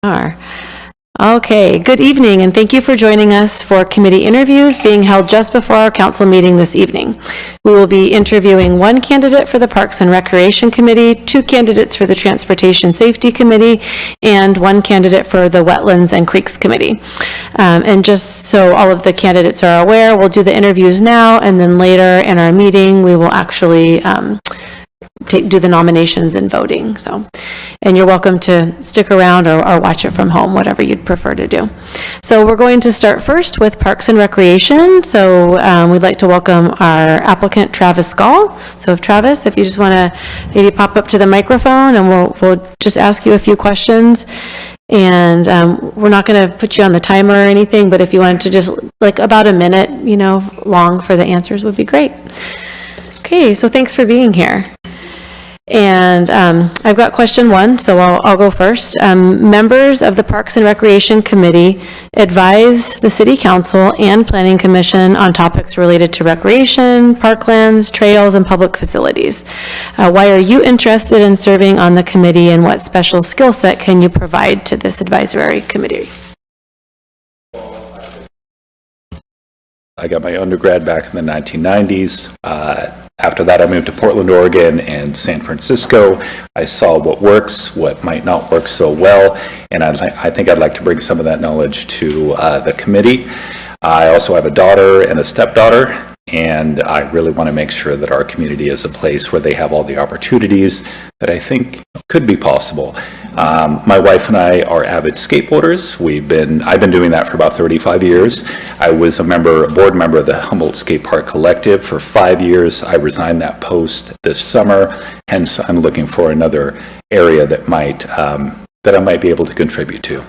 are. Okay, good evening, and thank you for joining us for committee interviews being held just before our council meeting this evening. We will be interviewing one candidate for the Parks and Recreation Committee, two candidates for the Transportation Safety Committee, and one candidate for the Wetlands and Creeks Committee. And just so all of the candidates are aware, we'll do the interviews now, and then later in our meeting, we will actually do the nominations and voting. And you're welcome to stick around or watch it from home, whatever you'd prefer to do. So we're going to start first with Parks and Recreation. So we'd like to welcome our applicant, Travis Gall. So Travis, if you just want to maybe pop up to the microphone, and we'll just ask you a few questions. And we're not going to put you on the timer or anything, but if you wanted to just like about a minute, long for the answers would be great. Okay, so thanks for being here. And I've got question one, so I'll go first. Members of the Parks and Recreation Committee advise the City Council and Planning Commission on topics related to recreation, parklands, trails, and public facilities. Why are you interested in serving on the committee, and what special skill set can you provide to this advisory committee? I got my undergrad back in the 1990s. After that, I moved to Portland, Oregon, and San Francisco. I saw what works, what might not work so well, and I think I'd like to bring some of that knowledge to the committee. I also have a daughter and a stepdaughter, and I really want to make sure that our community is a place where they have all the opportunities that I think could be possible. My wife and I are avid skateboarders. I've been doing that for about 35 years. I was a board member of the Humboldt Skate Park Collective for 5 years. I resigned that post this summer. Hence, I'm looking for another area that I might be able to contribute to.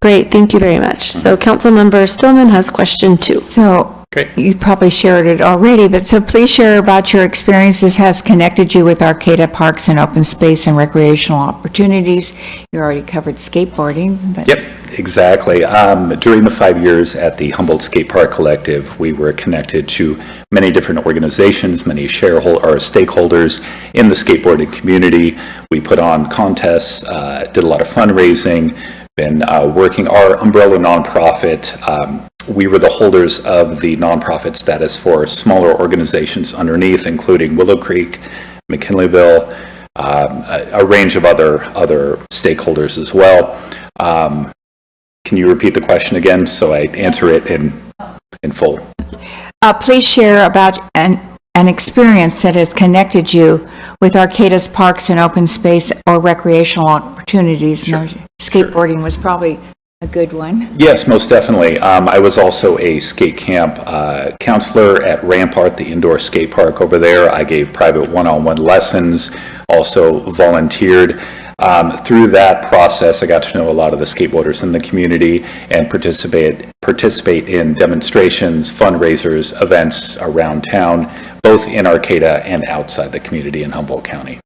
Great, thank you very much. So Councilmember Stillman has question 2. So Great. You probably shared it already, but so please share about your experiences has connected you with Arcata Parks and open space and recreational opportunities. You already covered skateboarding. But Yep, exactly. During the 5 years at the Humboldt Skate Park Collective, we were connected to many different organizations, many stakeholders in the skateboarding community. We put on contests, did a lot of fundraising, been working our umbrella nonprofit. We were the holders of the nonprofit status for smaller organizations underneath, including Willow Creek, McKinleyville, a range of other stakeholders as well. Can you repeat the question again so I answer it in full? please share about an experience that has connected you with Arcata's parks and open space or recreational opportunities. Sure. Skateboarding was probably a good one. Yes, most definitely. I was also a skate camp counselor at Rampart, the indoor skate park over there. I gave private one-on-one lessons, also volunteered. Through that process, I got to know a lot of the skateboarders in the community and participate in demonstrations, fundraisers, events around town, both in Arcata and outside the community in Humboldt County.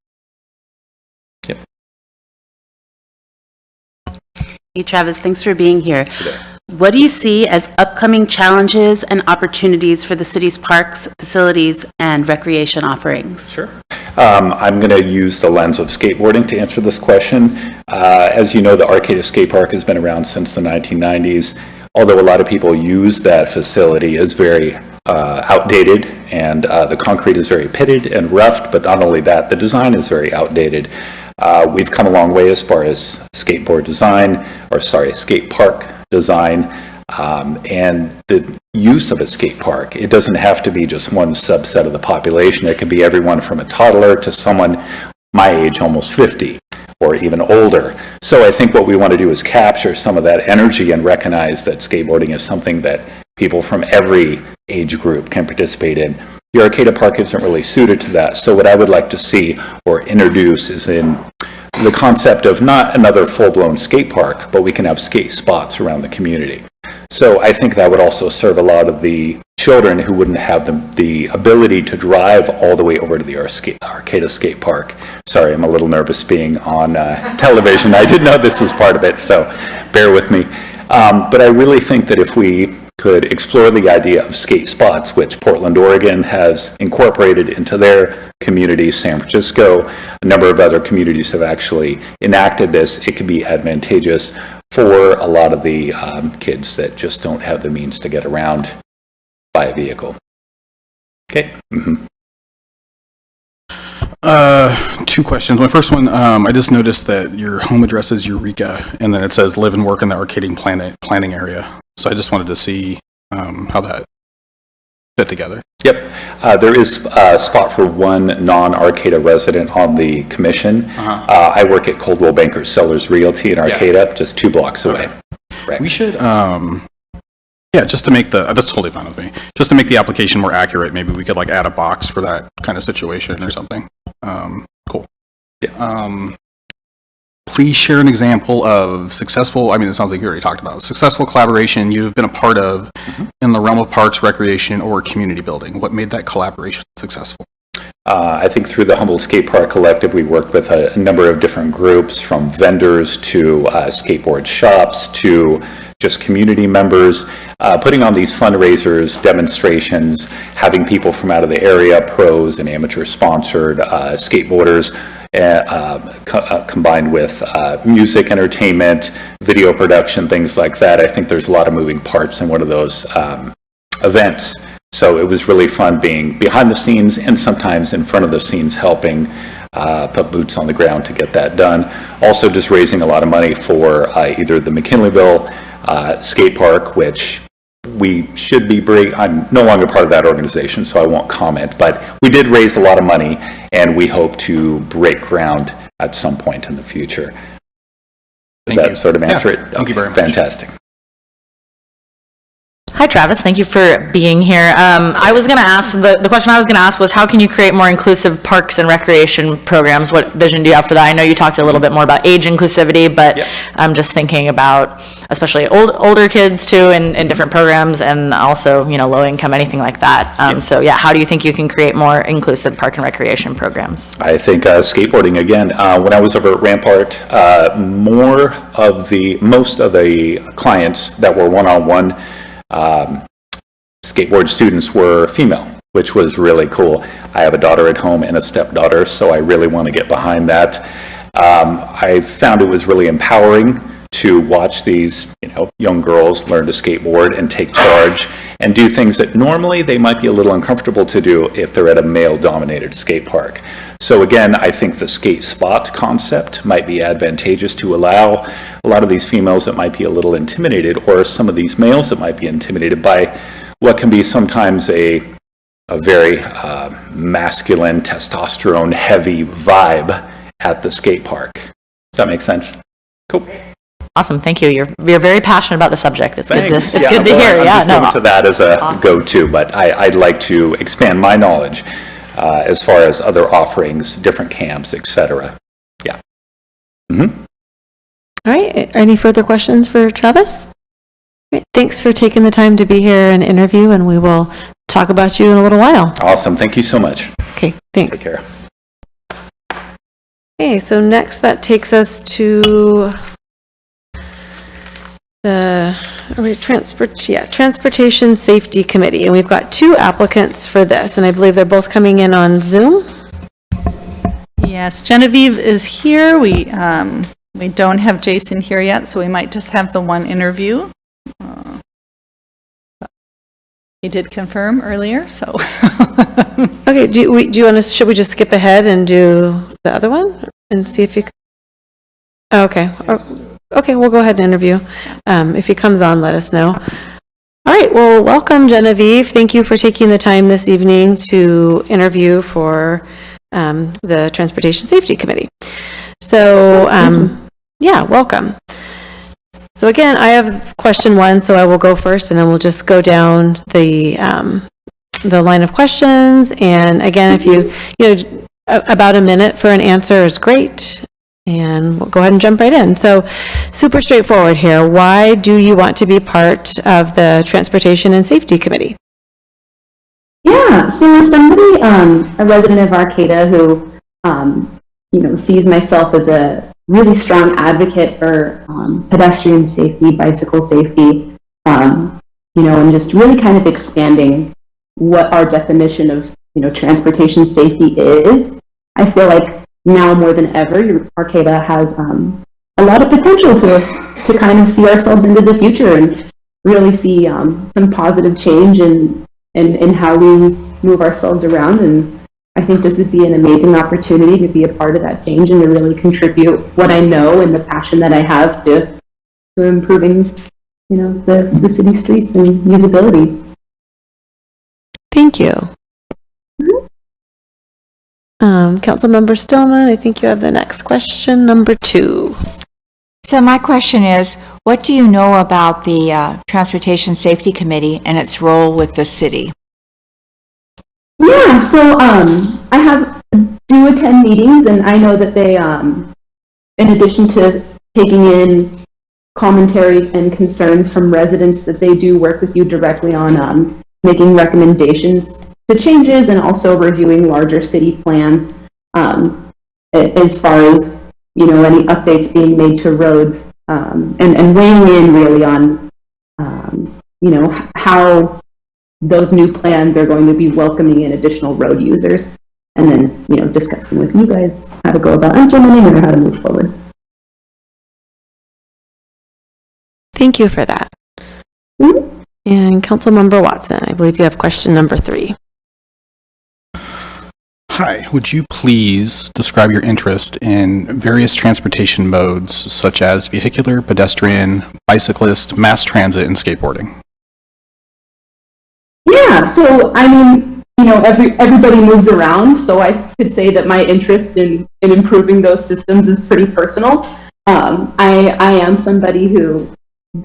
Yep. Hey, Travis, thanks for being here. What do you see as upcoming challenges and opportunities for the city's parks, facilities, and recreation offerings? Sure. I'm going to use the lens of skateboarding to answer this question. As you know, the Arcata Skate Park has been around since the 1990s. Although a lot of people use that facility, is very outdated, and the concrete is very pitted and roughed, but not only that, the design is very outdated. We've come a long way as far as skate park design, and the use of a skate park. It doesn't have to be just one subset of the population. It can be everyone from a toddler to someone my age, almost 50, or even older. So I think what we want to do is capture some of that energy and recognize that skateboarding is something that people from every age group can participate in. The Arcata Park isn't really suited to that. So what I would like to see or introduce is in the concept of not another full-blown skate park, but we can have skate spots around the community. So I think that would also serve a lot of the children who wouldn't have the ability to drive all the way over to the Arcata Skate Park. Sorry, I'm a little nervous being on television. I didn't know this was part of it, so bear with me. But I really think that if we could explore the idea of skate spots, which Portland, Oregon has incorporated into their community. San Francisco, a number of other communities have actually enacted this. It could be advantageous for a lot of the kids that just don't have the means to get around by a vehicle. Okay. Mm-hmm. Two questions. My first one, I just noticed that your home address is Eureka, and then it says live and work in the Arcadian planning area. So I just wanted to see how that fit together. Yep. There is a spot for one non-Arcata resident on the commission. I work at Coldwell Banker Sellers Realty in Arcata, just 2 blocks away. Right. We should, yeah, just to make that's totally fine with me. Just to make the application more accurate, maybe we could like add a box for that kind of situation or something. Cool. Yeah. Please share an example of successful, I mean, it sounds like you already talked about, successful collaboration you've been a part of in the realm of parks, recreation, or community building. What made that collaboration successful? I think through the Humboldt Skate Park Collective, we worked with a number of different groups, from vendors to skateboard shops to just community members, putting on these fundraisers, demonstrations, having people from out of the area, pros and amateur sponsored skateboarders, combined with music, entertainment, video production, things like that. I think there's a lot of moving parts in one of those events. So it was really fun being behind the scenes and sometimes in front of the scenes helping put boots on the ground to get that done. Also just raising a lot of money for either the McKinleyville skate park, which we should be I'm no longer part of that organization, so I won't comment, but we did raise a lot of money and we hope to break ground at some point in the future. Did that sort of answer it? Thank you very much. Fantastic. Hi, Travis. Thank you for being here. I was going to ask, the question I was going to ask was, how can you create more inclusive parks and recreation programs? What vision do you have for that? I know you talked a little bit more about age inclusivity, but I'm just thinking about especially older kids too in different programs, and also, you know, low income, anything like that. So yeah, how do you think you can create more inclusive park and recreation programs? I think skateboarding again. When I was over at Rampart, most of the clients that were one-on-one skateboard students were female, which was really cool. I have a daughter at home and a stepdaughter, so I really want to get behind that. I found it was really empowering to watch these, young girls learn to skateboard and take charge and do things that normally they might be a little uncomfortable to do if they're at a male-dominated skate park. So again, I think the skate spot concept might be advantageous to allow a lot of these females that might be a little intimidated, or some of these males that might be intimidated by what can be sometimes a very masculine, testosterone-heavy vibe at the skate park. Does that make sense? Cool. Awesome. Thank you. You're very passionate about the subject. It's Thanks. good to hear. I'm just going to that as a Awesome. go-to, but I'd like to expand my knowledge as far as other offerings, different camps, etc. Yeah. Mm-hmm. All right, any further questions for Travis? Great. Thanks for taking the time to be here and interview, and we will talk about you in a little while. Awesome. Thank you so much. Okay, thanks. Take care. Okay, so next that takes us to the Transportation Safety Committee, and we've got 2 applicants for this, and I believe they're both coming in on Zoom. Yes, Genevieve is here. We don't have Jason here yet, so we might just have the one interview. He did confirm earlier, so. Okay, do you want to, should we just skip ahead and do the other one and see if you, okay. Okay, we'll go ahead and interview. If he comes on, let us know. All right, well, welcome, Genevieve. Thank you for taking the time this evening to interview for the Transportation Safety Committee. So, yeah, welcome. So again, I have question 1, so I will go first, and then we'll just go down the line of questions. And again, if you about a minute for an answer is great. And we'll go ahead and jump right in. So super straightforward here. Why do you want to be part of the Transportation and Safety Committee? Yeah, so somebody, a resident of Arcata who, sees myself as a really strong advocate for pedestrian safety, bicycle safety, and just really kind of expanding what our definition of, transportation safety is. I feel like now more than ever, Arcata has a lot of potential to kind of see ourselves into the future and really see some positive change in how we move ourselves around. And I think this would be an amazing opportunity to be a part of that change and to really contribute what I know and the passion that I have to improving, the city streets and usability. Thank you. Councilmember Stillman, I think you have the next question, number 2. So my question is, what do you know about the Transportation Safety Committee and its role with the city? Yeah, so I do attend meetings, and I know that they, in addition to taking in commentary and concerns from residents, that they do work with you directly on making recommendations to changes and also reviewing larger city plans as far as, any updates being made to roads and weighing in really on, how those new plans are going to be welcoming in additional road users, and then, discussing with you guys how to go about implementing or how to move forward. Thank you for that. Mm-hmm. And Councilmember Watson, I believe you have question number 3. Hi, would you please describe your interest in various transportation modes such as vehicular, pedestrian, bicyclist, mass transit, and skateboarding? Yeah, so I mean, everybody moves around, so I could say that my interest in improving those systems is pretty personal. I am somebody who,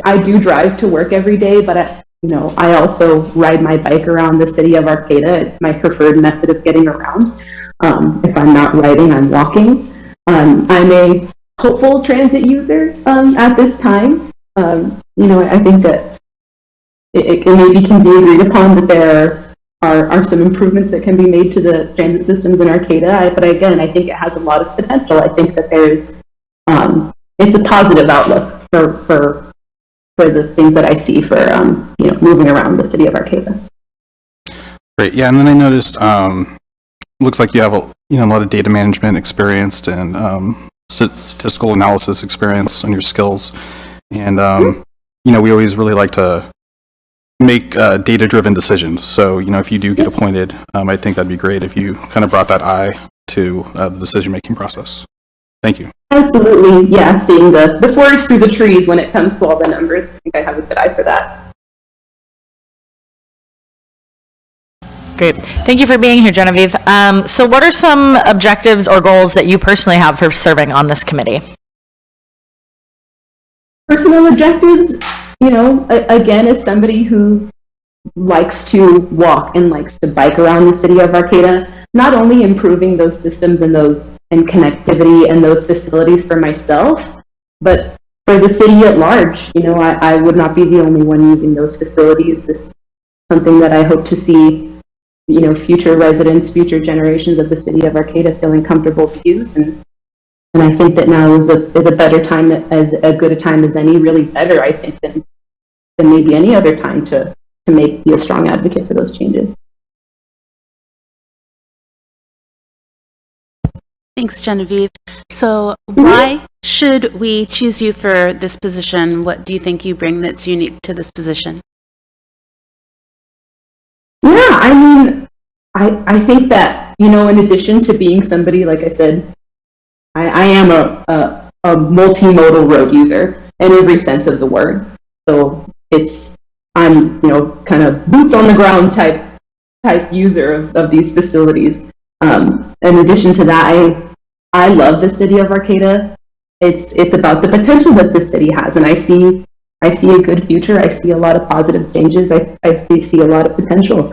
I do drive to work every day, but I also ride my bike around the city of Arcata. It's my preferred method of getting around. If I'm not riding, I'm walking. I'm a hopeful transit user at this time. I think that it maybe can be agreed upon that there are some improvements that can be made to the transit systems in Arcata. But again, I think it has a lot of potential. I think that there's, it's a positive outlook for the things that I see for, moving around the city of Arcata. Great, yeah, and then I noticed, looks like you have a lot of data management experience and statistical analysis experience on your skills. And, we always really like to make data-driven decisions. So, if you do get appointed, I think that'd be great if you kind of brought that eye to the decision-making process. Thank you. Absolutely, yeah, seeing the forest through the trees when it comes to all the numbers. I think I have a good eye for that. Great. Thank you for being here, Genevieve. So what are some objectives or goals that you personally have for serving on this committee? Personal objectives, again, as somebody who likes to walk and likes to bike around the city of Arcata, not only improving those systems and connectivity and those facilities for myself, but for the city at large. I would not be the only one using those facilities. This is something that I hope to see, future residents, future generations of the city of Arcata feeling comfortable to use. And I think that now is a better time, as a good a time as any, really better, I think, than maybe any other time to be a strong advocate for those changes. Thanks, Genevieve. So why should we choose you for this position? What do you think you bring that's unique to this position? Yeah, I mean, I think that, in addition to being somebody, like I said, I am a multimodal road user in every sense of the word. So I'm, kind of boots on the ground type user of these facilities. In addition to that, I love the city of Arcata. It's about the potential that the city has, and I see a good future. I see a lot of positive changes. I see a lot of potential,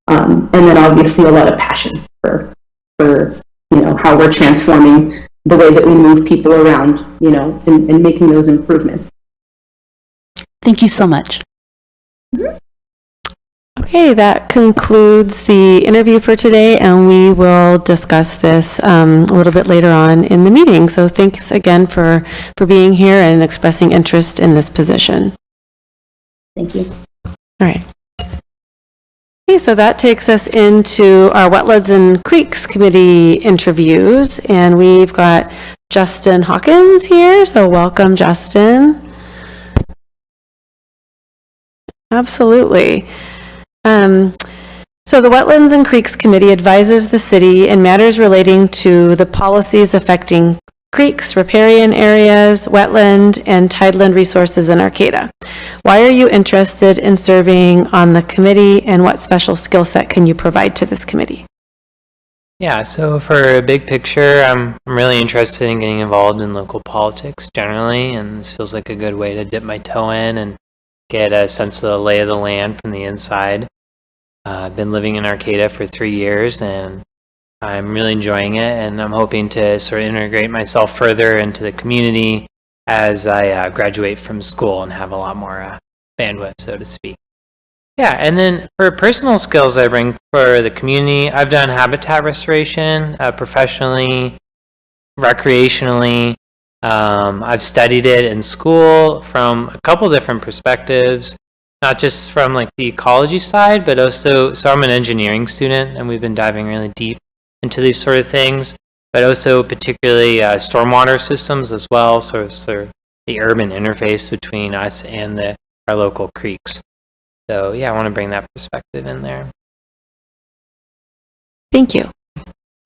and then obviously a lot of passion for how we're transforming the way that we move people around, and making those improvements. Thank you so much. Okay, that concludes the interview for today, and we will discuss this a little bit later on in the meeting. So thanks again for being here and expressing interest in this position. Thank you. All right. Okay, so that takes us into our Wetlands and Creeks Committee interviews, and we've got Justin Hawkins here, so welcome, Justin. Absolutely. So the Wetlands and Creeks Committee advises the city in matters relating to the policies affecting creeks, riparian areas, wetland, and tideland resources in Arcata. Why are you interested in serving on the committee, and what special skill set can you provide to this committee? Yeah, so for a big picture, I'm really interested in getting involved in local politics generally, and this feels like a good way to dip my toe in and get a sense of the lay of the land from the inside. I've been living in Arcata for 3 years, and I'm really enjoying it, and I'm hoping to sort of integrate myself further into the community as I graduate from school and have a lot more bandwidth, so to speak. Yeah, and then for personal skills I bring for the community, I've done habitat restoration professionally, recreationally. I've studied it in school from a couple different perspectives, not just from like the ecology side, but also, so I'm an engineering student, and we've been diving really deep into these sort of things, but also particularly stormwater systems as well, so it's the urban interface between us and our local creeks. So yeah, I want to bring that perspective in there. Thank you.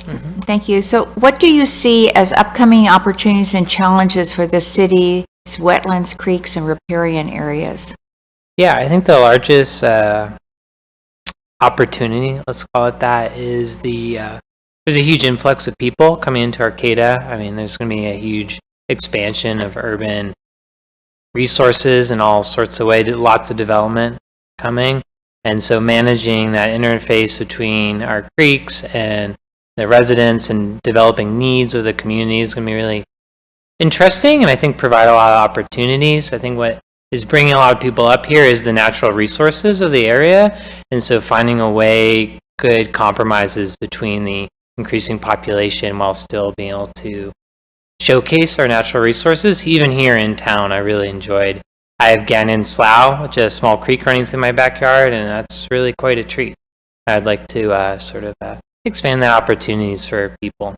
Thank you. So what do you see as upcoming opportunities and challenges for the city's wetlands, creeks, and riparian areas? Yeah, I think the largest opportunity, let's call it that, is there's a huge influx of people coming into Arcata. I mean, there's going to be a huge expansion of urban resources in all sorts of ways, lots of development coming. And so managing that interface between our creeks and the residents and developing needs of the community is going to be really interesting, and I think provide a lot of opportunities. I think what is bringing a lot of people up here is the natural resources of the area, and so finding a way, good compromises between the increasing population while still being able to showcase our natural resources. Even here in town, I really enjoyed. I have Gannon Slough, which is a small creek running through my backyard, and that's really quite a treat. I'd like to sort of expand the opportunities for people.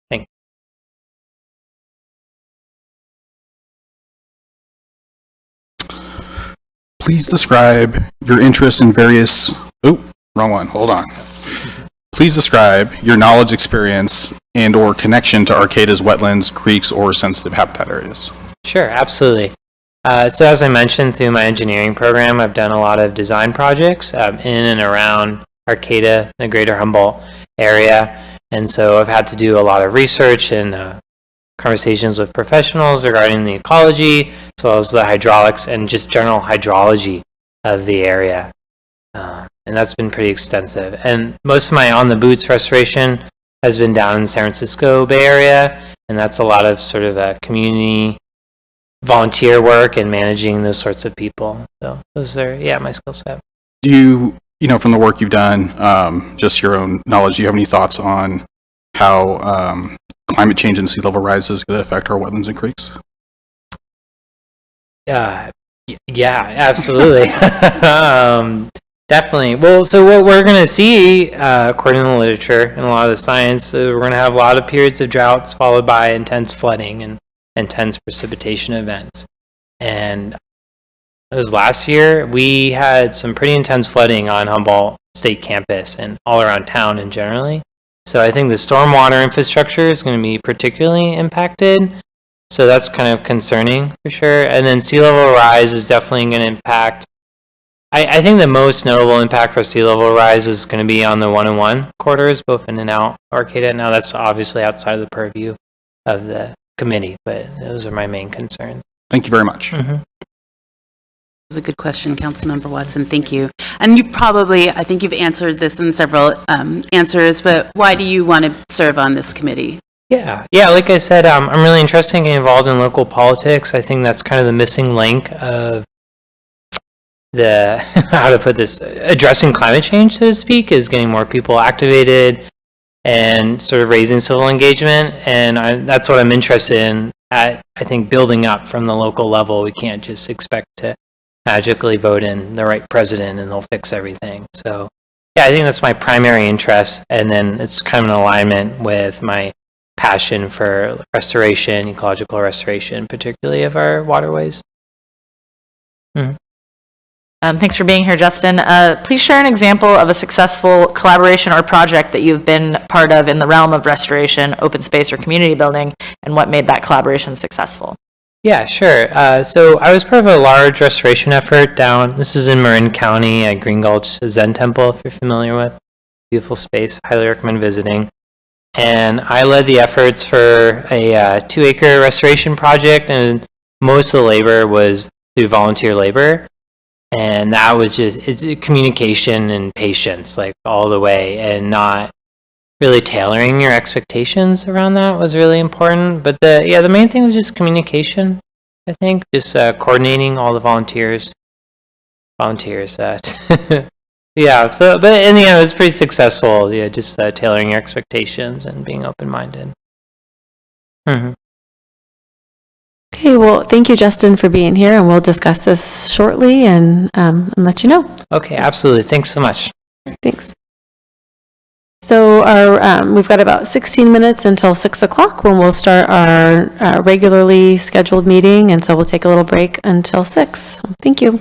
Thank you. Please describe your interest in various, wrong one, hold on. Please describe your knowledge, experience, and or connection to Arcata's wetlands, creeks, or sensitive habitat areas. Sure, absolutely. So as I mentioned, through my engineering program, I've done a lot of design projects in and around Arcata, the greater Humboldt area. And so I've had to do a lot of research and conversations with professionals regarding the ecology, as well as the hydraulics and just general hydrology of the area. And that's been pretty extensive. And most of my on-the-boots restoration has been down in the San Francisco Bay Area, and that's a lot of sort of community volunteer work and managing those sorts of people. So those are, my skill set. Do you, from the work you've done, just your own knowledge, do you have any thoughts on how climate change and sea level rise is going to affect our wetlands and creeks? Yeah, absolutely. Definitely. Well, so what we're going to see, according to the literature and a lot of the science, we're going to have a lot of periods of droughts followed by intense flooding and intense precipitation events. And it was last year, we had some pretty intense flooding on Humboldt State campus and all around town and generally. So I think the stormwater infrastructure is going to be particularly impacted. So that's kind of concerning for sure. And then sea level rise is definitely going to impact. I think the most notable impact for sea level rise is going to be on the 101 corridors, both in and out Arcata. Now that's obviously outside of the purview of the committee, but those are my main concerns. Thank you very much. That was a good question, Councilmember Watson. Thank you. And you probably, I think you've answered this in several answers, but why do you want to serve on this committee? Yeah. Like I said, I'm really interested in getting involved in local politics. I think that's kind of the missing link of the, how to put this, addressing climate change, so to speak, is getting more people activated and sort of raising civil engagement. And that's what I'm interested in, I think, building up from the local level. We can't just expect to magically vote in the right president and they'll fix everything. So yeah, I think that's my primary interest. And then it's kind of an alignment with my passion for restoration, ecological restoration, particularly of our waterways. Thanks for being here, Justin. Please share an example of a successful collaboration or project that you've been part of in the realm of restoration, open space, or community building, and what made that collaboration successful. Yeah, sure. So I was part of a large restoration effort this is in Marin County at Green Gulch Zen Temple, if you're familiar with. Beautiful space, highly recommend visiting. And I led the efforts for a 2-acre restoration project, and most of the labor was through volunteer labor. And that was it's communication and patience, like all the way, and not really tailoring your expectations around that was really important. But the main thing was just communication, I think, just coordinating all the volunteers. Yeah, so, but in the end, it was pretty successful. Yeah, just tailoring your expectations and being open-minded. Okay, well, thank you, Justin, for being here, and we'll discuss this shortly and let you know. Okay, absolutely. Thanks so much. Thanks. So we've got about 16 minutes until 6 o'clock when we'll start our regularly scheduled meeting, and so we'll take a little break until 6. Thank you.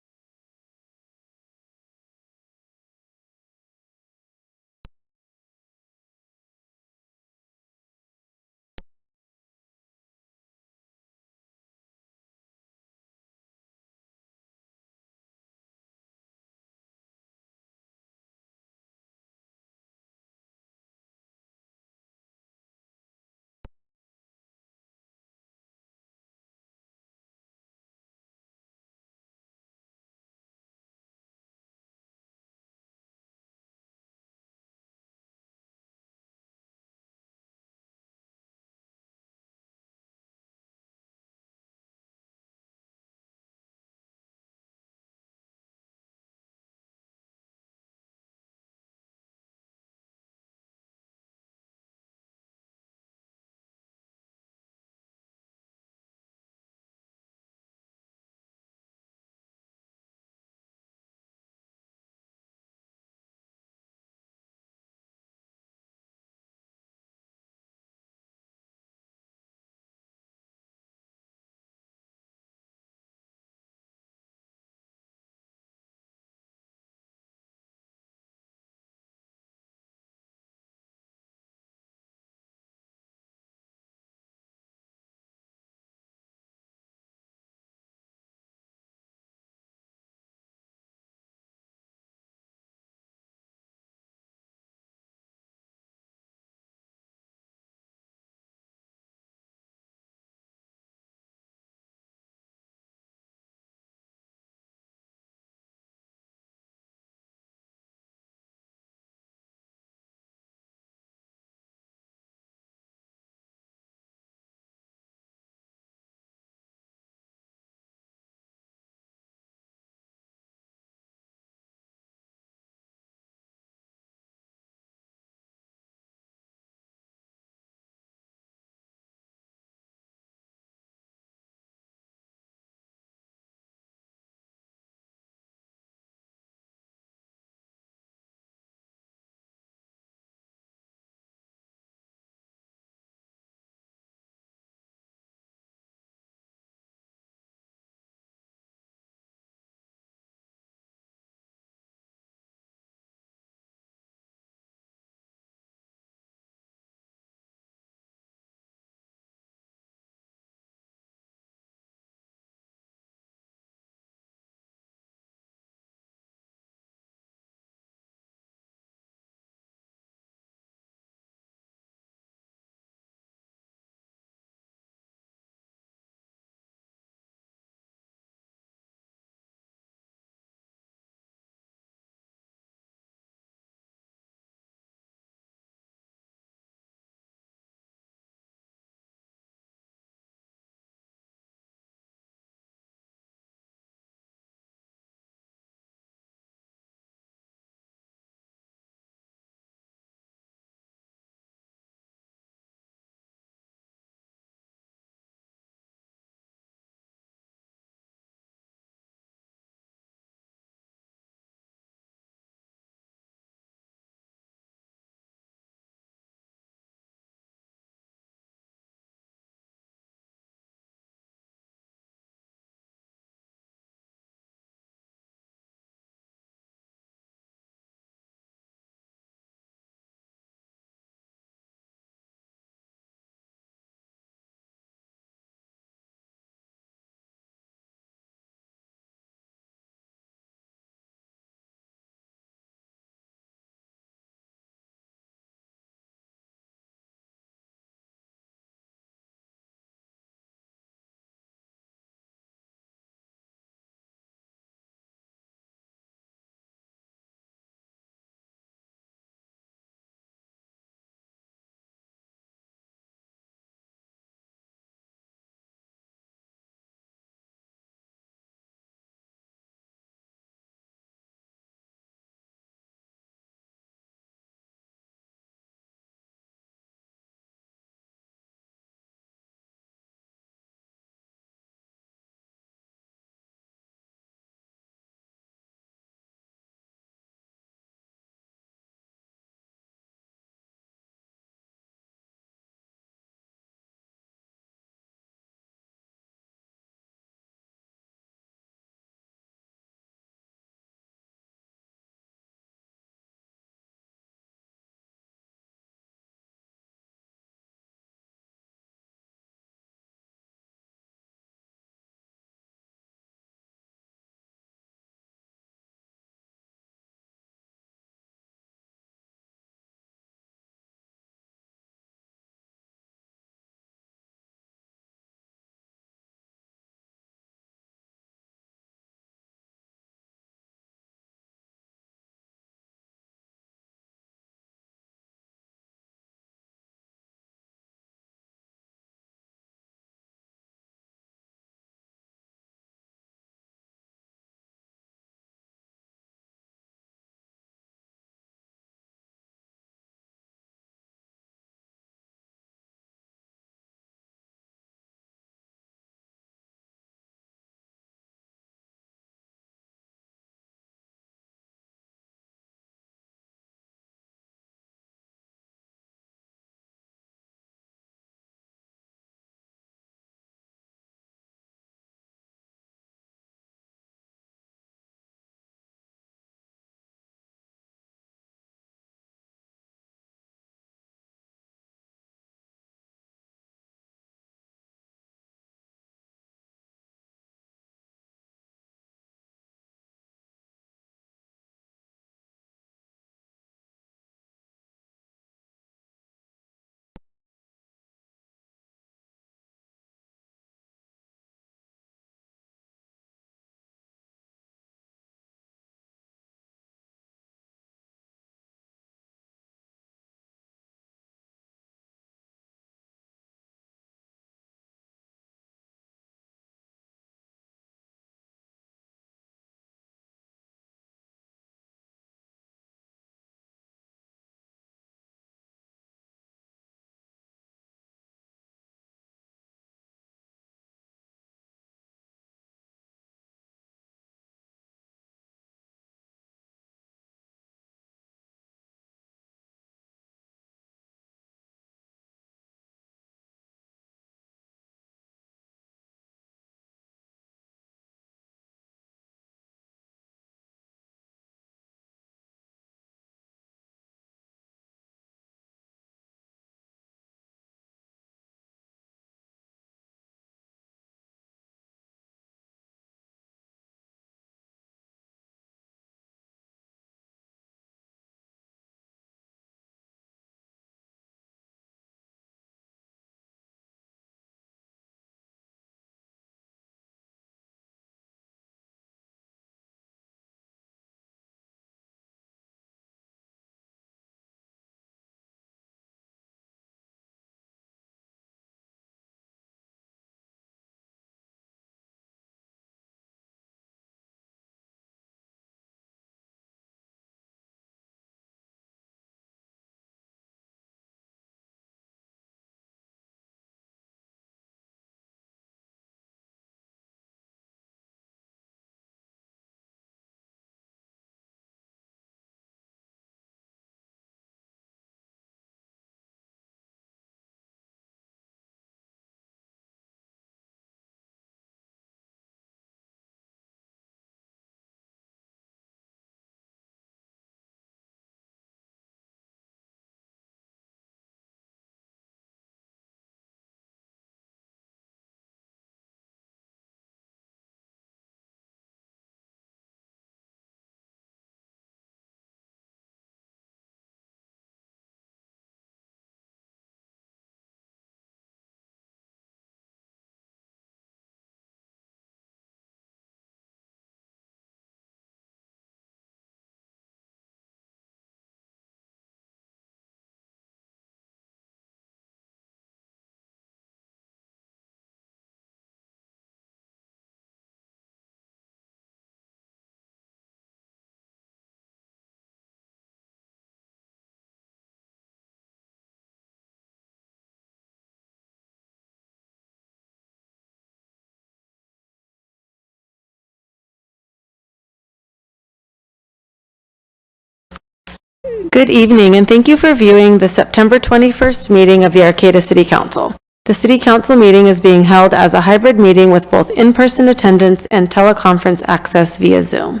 Good evening, and thank you for viewing the September 21st meeting of the Arcata City Council. The City Council meeting is being held as a hybrid meeting with both in-person attendance and teleconference access via Zoom.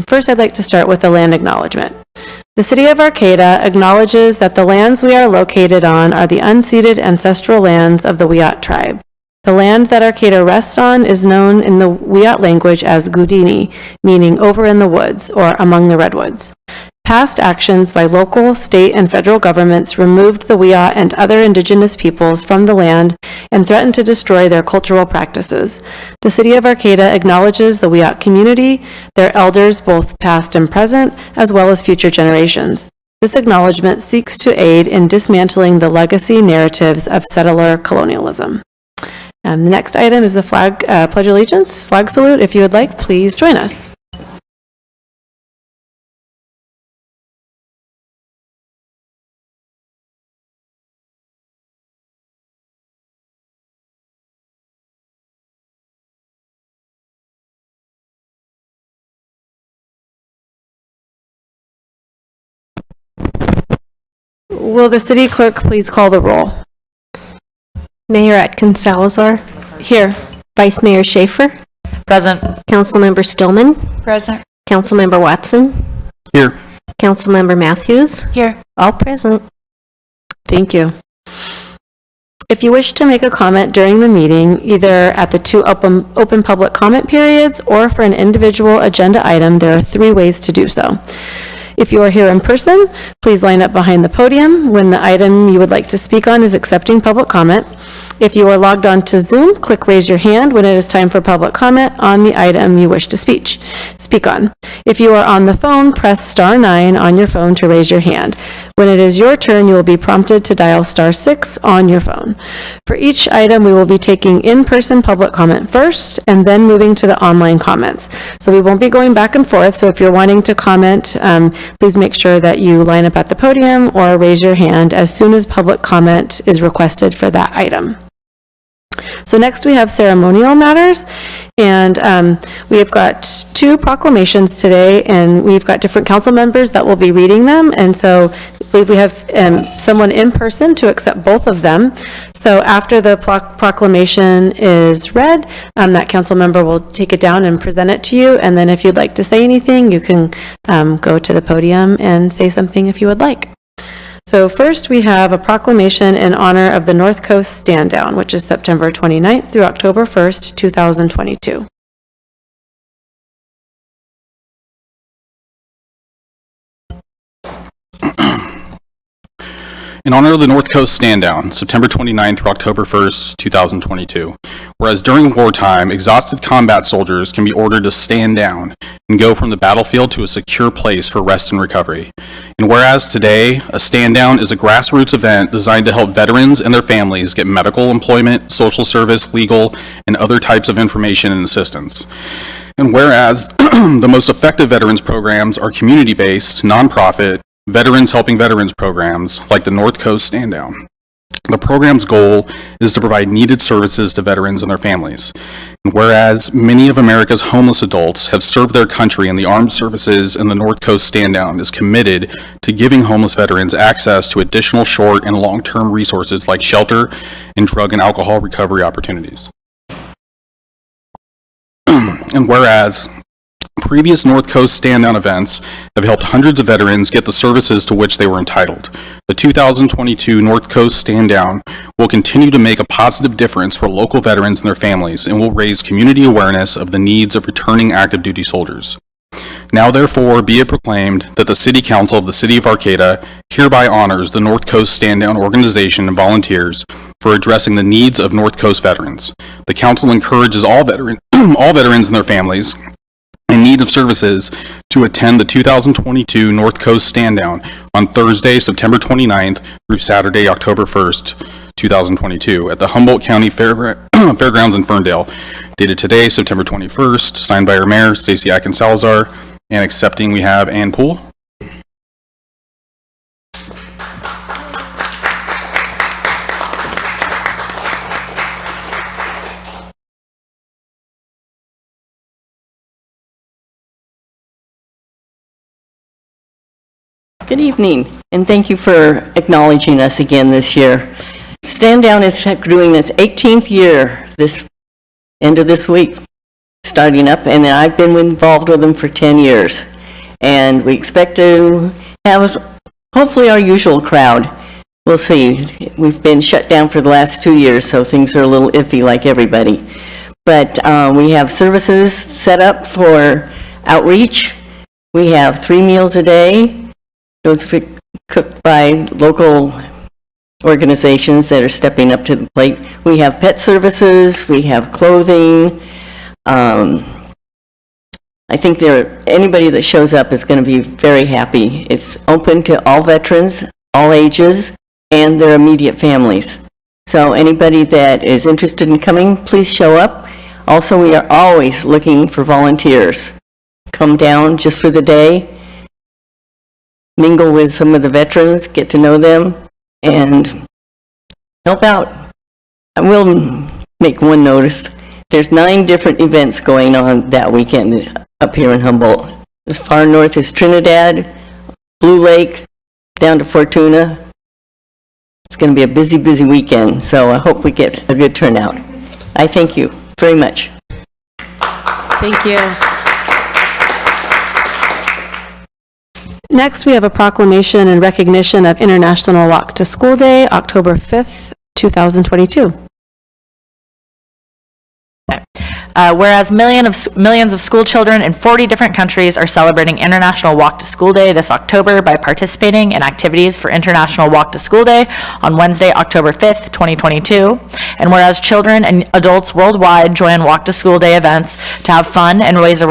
First, I'd like to start with the land acknowledgement. The City of Arcata acknowledges that the lands we are located on are the unceded ancestral lands of the Wiyot tribe. The land that Arcata rests on is known in the Wiyot language as Gudini, meaning over in the woods or among the redwoods. Past actions by local, state, and federal governments removed the Wiyot and other indigenous peoples from the land and threatened to destroy their cultural practices. The City of Arcata acknowledges the Wiyot community, their elders both past and present, as well as future generations. This acknowledgement seeks to aid in dismantling the legacy narratives of settler colonialism. The next item is the flag pledge allegiance, flag salute. If you would like, please join us. Will the city clerk please call the roll? Mayor Atkins Salazar. Here. Vice Mayor Schaefer. Present. Councilmember Stillman. Present. Councilmember Watson. Here. Councilmember Matthews. Here. All present. Thank you. If you wish to make a comment during the meeting, either at the two open public comment periods or for an individual agenda item, there are 3 ways to do so. If you are here in person, please line up behind the podium when the item you would like to speak on is accepting public comment. If you are logged on to Zoom, click raise your hand when it is time for public comment on the item you wish to speak on. If you are on the phone, press *9 on your phone to raise your hand. When it is your turn, you will be prompted to dial *6 on your phone. For each item, we will be taking in-person public comment first and then moving to the online comments. So we won't be going back and forth, so if you're wanting to comment, please make sure that you line up at the podium or raise your hand as soon as public comment is requested for that item. So next we have Ceremonial Matters, and we have got 2 proclamations today, and we've got different council members that will be reading them, and so I believe we have someone in person to accept both of them. So after the proclamation is read, that council member will take it down and present it to you, and then if you'd like to say anything, you can go to the podium and say something if you would like. So first, we have a proclamation in honor of the North Coast Stand Down, which is September 29th through October 1st, 2022. In honor of the North Coast Stand Down, September 29th through October 1st, 2022. Whereas during wartime, exhausted combat soldiers can be ordered to stand down and go from the battlefield to a secure place for rest and recovery. And whereas today, a stand down is a grassroots event designed to help veterans and their families get medical, employment, social service, legal, and other types of information and assistance. And whereas the most effective veterans programs are community-based, nonprofit, Veterans Helping Veterans programs like the North Coast Stand Down. The program's goal is to provide needed services to veterans and their families. And whereas many of America's homeless adults have served their country in the armed services, and the North Coast Stand Down is committed to giving homeless veterans access to additional short and long-term resources like shelter and drug and alcohol recovery opportunities. And whereas previous North Coast Stand Down events have helped hundreds of veterans get the services to which they were entitled, the 2022 North Coast Stand Down will continue to make a positive difference for local veterans and their families, and will raise community awareness of the needs of returning active duty soldiers. Now therefore be it proclaimed that the City Council of the City of Arcata hereby honors the North Coast Stand Down organization and volunteers for addressing the needs of North Coast veterans. The Council encourages all veterans and their families in need of services to attend the 2022 North Coast Stand Down on Thursday, September 29th through Saturday, October 1st, 2022 at the Humboldt County Fairgrounds in Ferndale. Dated today, September 21st, signed by our Mayor, Stacey Atkins Salazar, and accepting we have Ann Poole. Good evening, and thank you for acknowledging us again this year. Stand Down is doing this 18th year this end of this week, starting up, and I've been involved with them for 10 years. And we expect to have hopefully our usual crowd. We'll see. We've been shut down for the last 2 years, so things are a little iffy like everybody. But we have services set up for outreach. We have 3 meals a day. Those are cooked by local organizations that are stepping up to the plate. We have pet services, we have clothing. I think anybody that shows up is going to be very happy. It's open to all veterans, all ages, and their immediate families. So anybody that is interested in coming, please show up. Also, we are always looking for volunteers. Come down just for the day, mingle with some of the veterans, get to know them, and help out. I will make one notice. There's 9 different events going on that weekend up here in Humboldt. As far north as Trinidad, Blue Lake, down to Fortuna. It's going to be a busy, busy weekend, so I hope we get a good turnout. I thank you very much. Thank you. Next, we have a proclamation in recognition of International Walk to School Day, October 5th, 2022. Whereas millions of school children in 40 different countries are celebrating International Walk to School Day this October by participating in activities for International Walk to School Day on Wednesday, October 5th, 2022. And whereas children and adults worldwide join Walk to School Day events to have fun and raise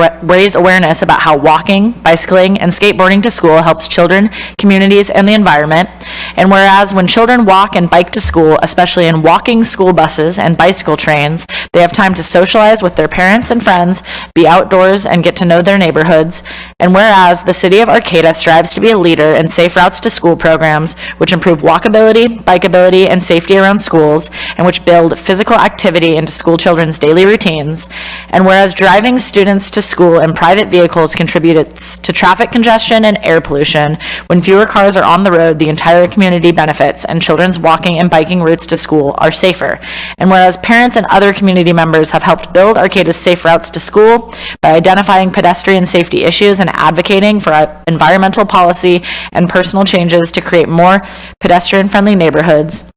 awareness about how walking, bicycling, and skateboarding to school helps children, communities, and the environment. And whereas when children walk and bike to school, especially in walking school buses and bicycle trains, they have time to socialize with their parents and friends, be outdoors, and get to know their neighborhoods. And whereas the city of Arcata strives to be a leader in safe routes to school programs, which improve walkability, bikeability, and safety around schools, and which build physical activity into school children's daily routines. And whereas driving students to school in private vehicles contributes to traffic congestion and air pollution, when fewer cars are on the road, the entire community benefits, and children's walking and biking routes to school are safer. And whereas parents and other community members have helped build Arcata's safe routes to school by identifying pedestrian safety issues and advocating for environmental policy and personal changes to create more pedestrian-friendly neighborhoods.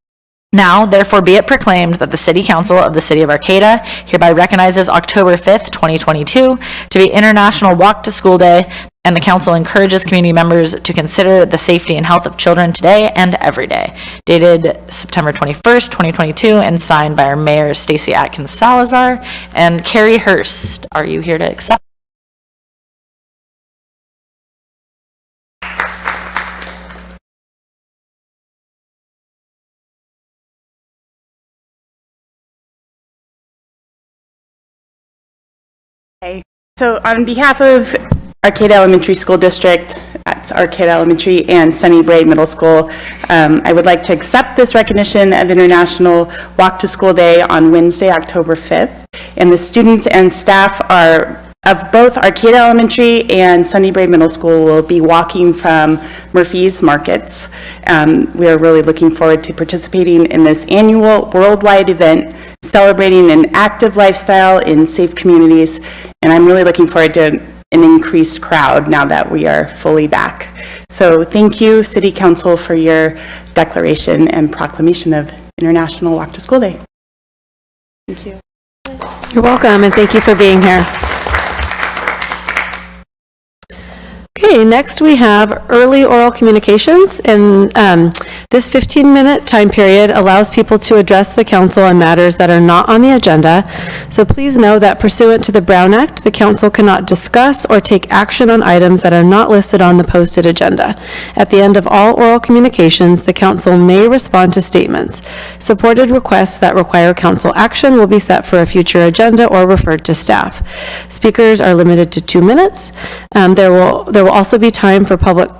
Now, therefore, be it proclaimed that the City Council of the City of Arcata hereby recognizes October 5th, 2022 to be International Walk to School Day, and the Council encourages community members to consider the safety and health of children today and every day. Dated September 21st, 2022, and signed by our Mayor, Stacey Atkins Salazar, and Carrie Hurst. Are you here to accept? So on behalf of Arcata Elementary School District, that's Arcata Elementary and Sunny Brae Middle School, I would like to accept this recognition of International Walk to School Day on Wednesday, October 5th. And the students and staff of both Arcata Elementary and Sunny Brae Middle School will be walking from Murphy's Markets. We are really looking forward to participating in this annual worldwide event celebrating an active lifestyle in safe communities, and I'm really looking forward to an increased crowd now that we are fully back. So thank you, City Council, for your declaration and proclamation of International Walk to School Day. Thank you. You're welcome, and thank you for being here. Okay, next we have early oral communications, and this 15-minute time period allows people to address the council on matters that are not on the agenda. So please know that pursuant to the Brown Act, the council cannot discuss or take action on items that are not listed on the posted agenda. At the end of all oral communications, the council may respond to statements. Supported requests that require council action will be set for a future agenda or referred to staff. Speakers are limited to 2 minutes. There will also be time for public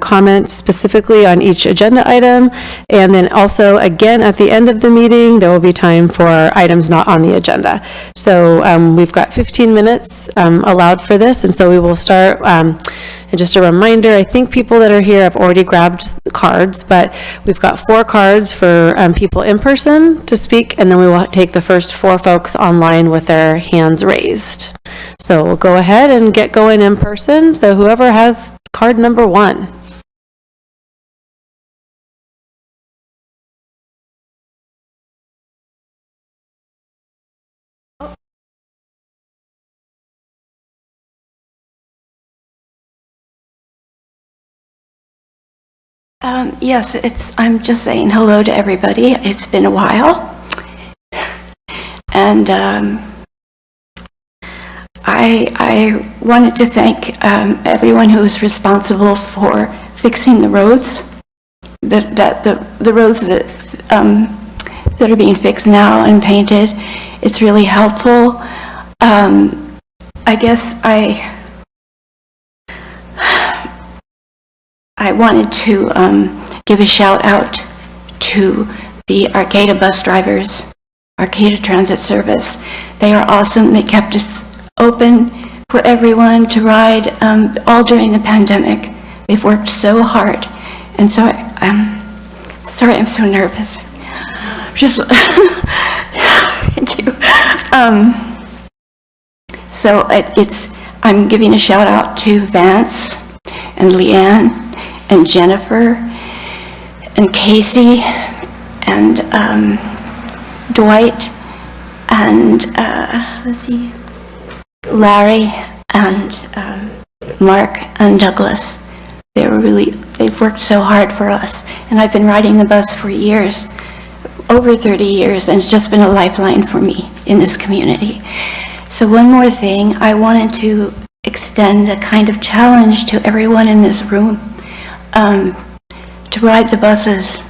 comment specifically on each agenda item, and then also again at the end of the meeting there will be time for items not on the agenda. So we've got 15 minutes allowed for this, and so we will start And just a reminder, I think people that are here have already grabbed the cards, but we've got 4 cards for people in person to speak, and then we will take the first 4 folks online with their hands raised. So we'll go ahead and get going in person. So whoever has card number 1. Yes, I'm just saying hello to everybody. It's been a while. And I wanted to thank everyone who was responsible for fixing the roads, the roads that are being fixed now and painted. It's really helpful. I guess I wanted to give a shout out to the Arcata bus drivers, Arcata Transit Service. They are awesome. They kept us open for everyone to ride all during the pandemic. They've worked so hard. And so sorry, I'm so nervous. Just thank you. So I'm giving a shout out to Vance and Leanne and Jennifer and Casey and Dwight and let's see, Larry and Mark and Douglas. They've worked so hard for us, and I've been riding the bus for years, over 30 years, and it's just been a lifeline for me in this community. So one more thing, I wanted to extend a kind of challenge to everyone in this room to ride the buses,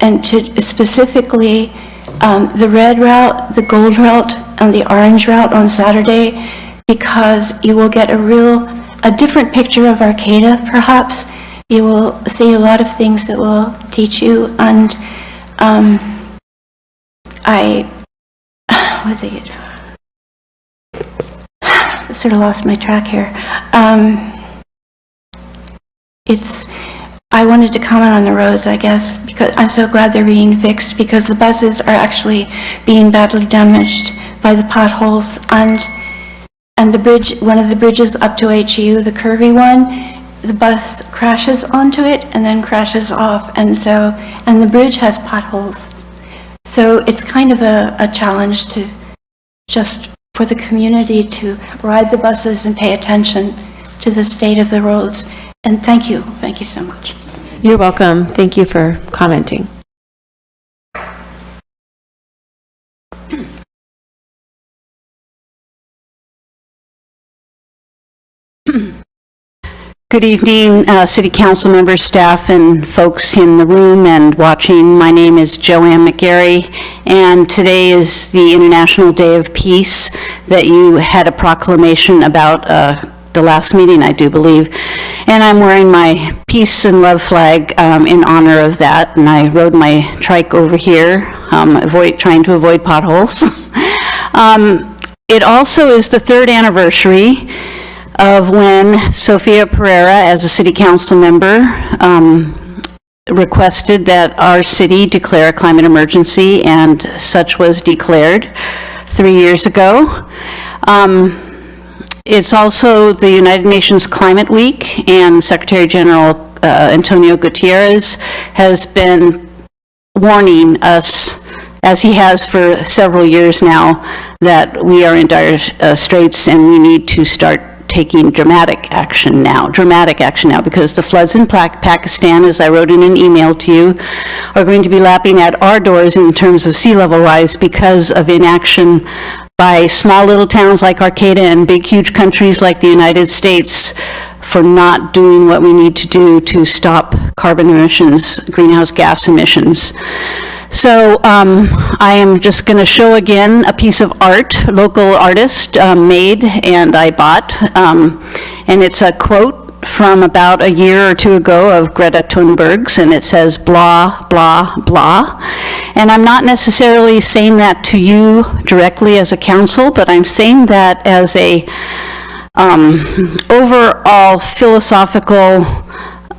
and to specifically the red route, the gold route, and the orange route on Saturday, because you will get a different picture of Arcata, perhaps. You will see a lot of things that will teach you, and I sort of lost my track here. I wanted to comment on the roads, I guess, because I'm so glad they're being fixed, because the buses are actually being badly damaged by the potholes, and the bridge, one of the bridges up to HU, the curvy one, the bus crashes onto it and then crashes off, and the bridge has potholes. So it's kind of a challenge to just for the community to ride the buses and pay attention to the state of the roads. And thank you so much. You're welcome. Thank you for commenting. Good evening, City Council members, staff, and folks in the room and watching. My name is Joanne McGarry, and today is the International Day of Peace that you had a proclamation about the last meeting, I do believe. And I'm wearing my peace and love flag in honor of that, and I rode my trike over here, trying to avoid potholes. It also is the 3rd anniversary of when Sophia Pereira, as a city council member, requested that our city declare a climate emergency, and such was declared 3 years ago. It's also the United Nations Climate Week, and Secretary General Antonio Gutierrez has been warning us, as he has for several years now, that we are in dire straits and we need to start taking dramatic action now, because the floods in Pakistan, as I wrote in an email to you, are going to be lapping at our doors in terms of sea level rise because of inaction by small little towns like Arcata and big huge countries like the United States for not doing what we need to do to stop carbon emissions, greenhouse gas emissions. So I am just going to show again a piece of art, local artist made and I bought, and it's a quote from about a year or two ago of Greta Thunberg's, and it says blah, blah, blah. And I'm not necessarily saying that to you directly as a council, but I'm saying that as a overall philosophical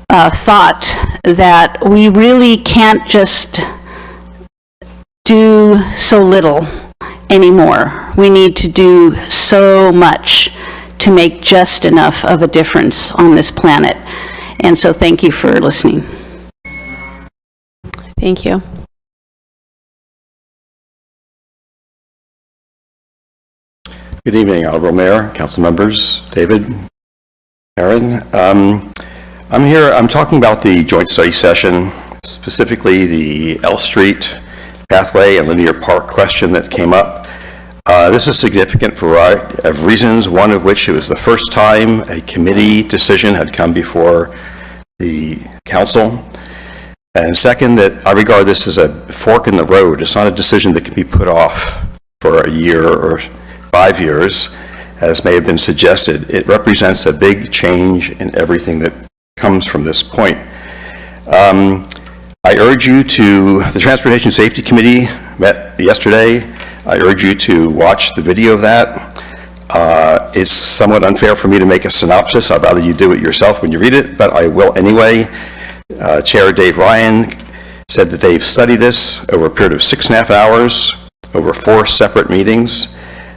thought that we really can't just do so little anymore. We need to do so much to make just enough of a difference on this planet. And so thank you for listening. Thank you. Good evening, Honorable Mayor, council members, David, Aaron. I'm talking about the joint study session, specifically the L Street pathway and linear park question that came up. This is significant for a variety of reasons, one of which it was the first time a committee decision had come before the council. And second, that I regard this as a fork in the road. It's not a decision that can be put off for a year or 5 years, as may have been suggested. It represents a big change in everything that comes from this point. I urge you to, the Transportation Safety Committee met yesterday. I urge you to watch the video of that. It's somewhat unfair for me to make a synopsis. I'd rather you do it yourself when you read it, but I will anyway. Chair Dave Ryan said that they've studied this over a period of 6.5 hours, over 4 separate meetings.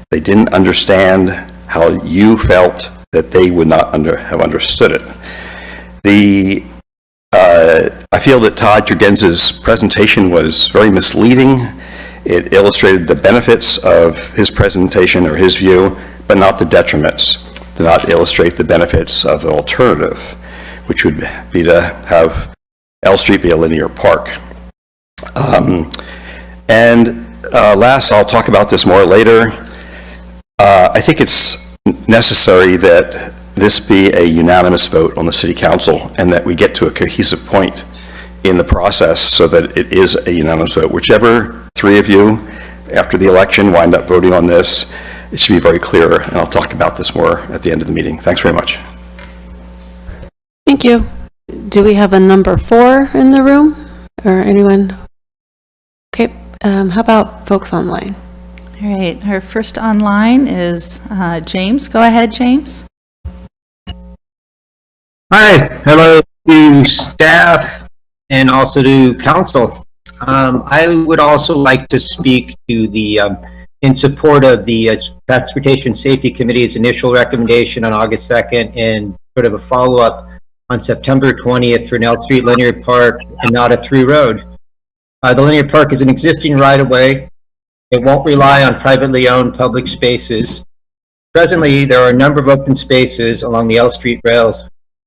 They didn't understand how you felt that they would not have understood it. I feel that Todd Jurgens's presentation was very misleading. It illustrated the benefits of his presentation or his view, but not the detriments. Did not illustrate the benefits of an alternative, which would be to have L Street be a linear park. Last, I'll talk about this more later. I think it's necessary that this be a unanimous vote on the City Council and that we get to a cohesive point in the process so that it is a unanimous vote. Whichever 3 of you after the election wind up voting on this, it should be very clear, and I'll talk about this more at the end of the meeting. Thanks very much. Thank you. Do we have a number 4 in the room or anyone? Okay, how about folks online? All right, our first online is James. Go ahead, James. Hi, hello to staff and also to council. I would also like to speak to the, in support of the Transportation Safety Committee's initial recommendation on August 2nd and sort of a follow-up on September 20th for L Street Linear Park and not a through road. The linear park is an existing right-of-way. It won't rely on privately owned public spaces. Presently, there are a number of open spaces along the L Street rails